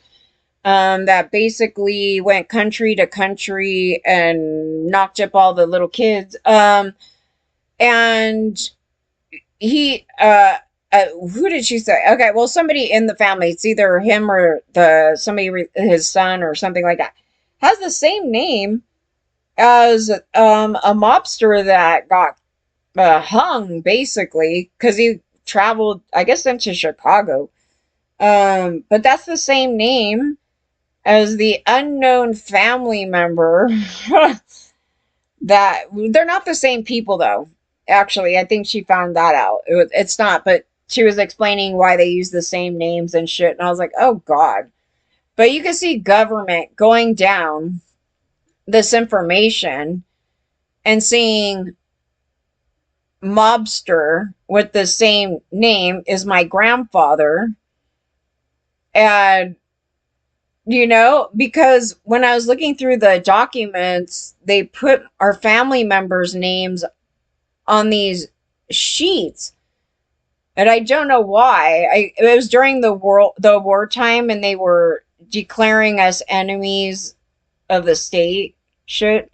That basically went country to country and knocked up all the little kids. And he, who did she say? Okay, well, somebody in the family, it's either him or his son or something like that, has the same name as a mobster that got hung basically because he traveled, I guess, into Chicago. But that's the same name as the unknown family member. That they're not the same people, though. Actually, I think she found that out. It's not, but she was explaining why they use the same names and shit, and I was like, oh god. But you can see government going down this information and seeing mobster with the same name is my grandfather. And, because when I was looking through the documents, they put our family members' names on these sheets. And I don't know why. It was during the wartime, and they were declaring us enemies of the state shit.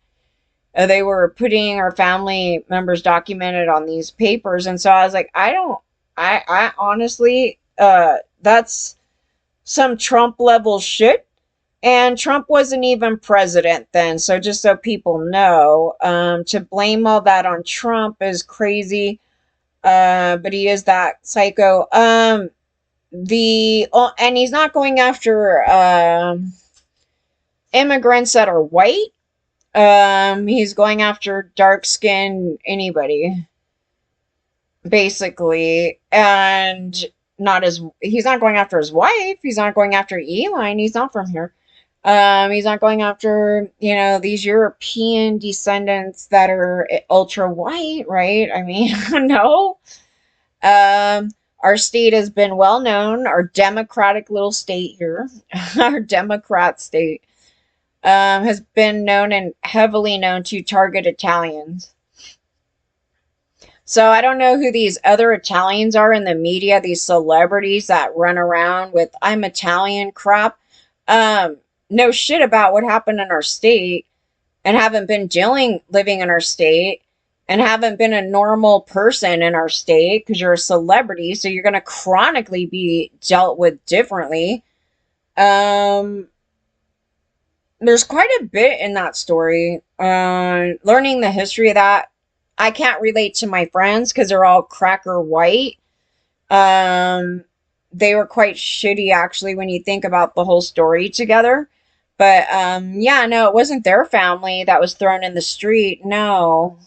They were putting our family members documented on these papers, and so I was like, I honestly, that's some Trump level shit. And Trump wasn't even president then, so just so people know, to blame all that on Trump is crazy. But he is that psycho. And he's not going after immigrants that are white. He's going after dark skinned anybody, basically, and he's not going after his wife. He's not going after Eli. He's not from here. He's not going after, these European descendants that are ultra white, right? I mean, no. Our state has been well known, our democratic little state here, our Democrat state, has been known and heavily known to target Italians. So I don't know who these other Italians are in the media, these celebrities that run around with "I'm Italian" crap. Know shit about what happened in our state, and haven't been living in our state, and haven't been a normal person in our state because you're a celebrity, so you're going to chronically be dealt with differently. There's quite a bit in that story. Learning the history of that, I can't relate to my friends because they're all cracker white. They were quite shitty, actually, when you think about the whole story together. But yeah, no, it wasn't their family that was thrown in the street. No.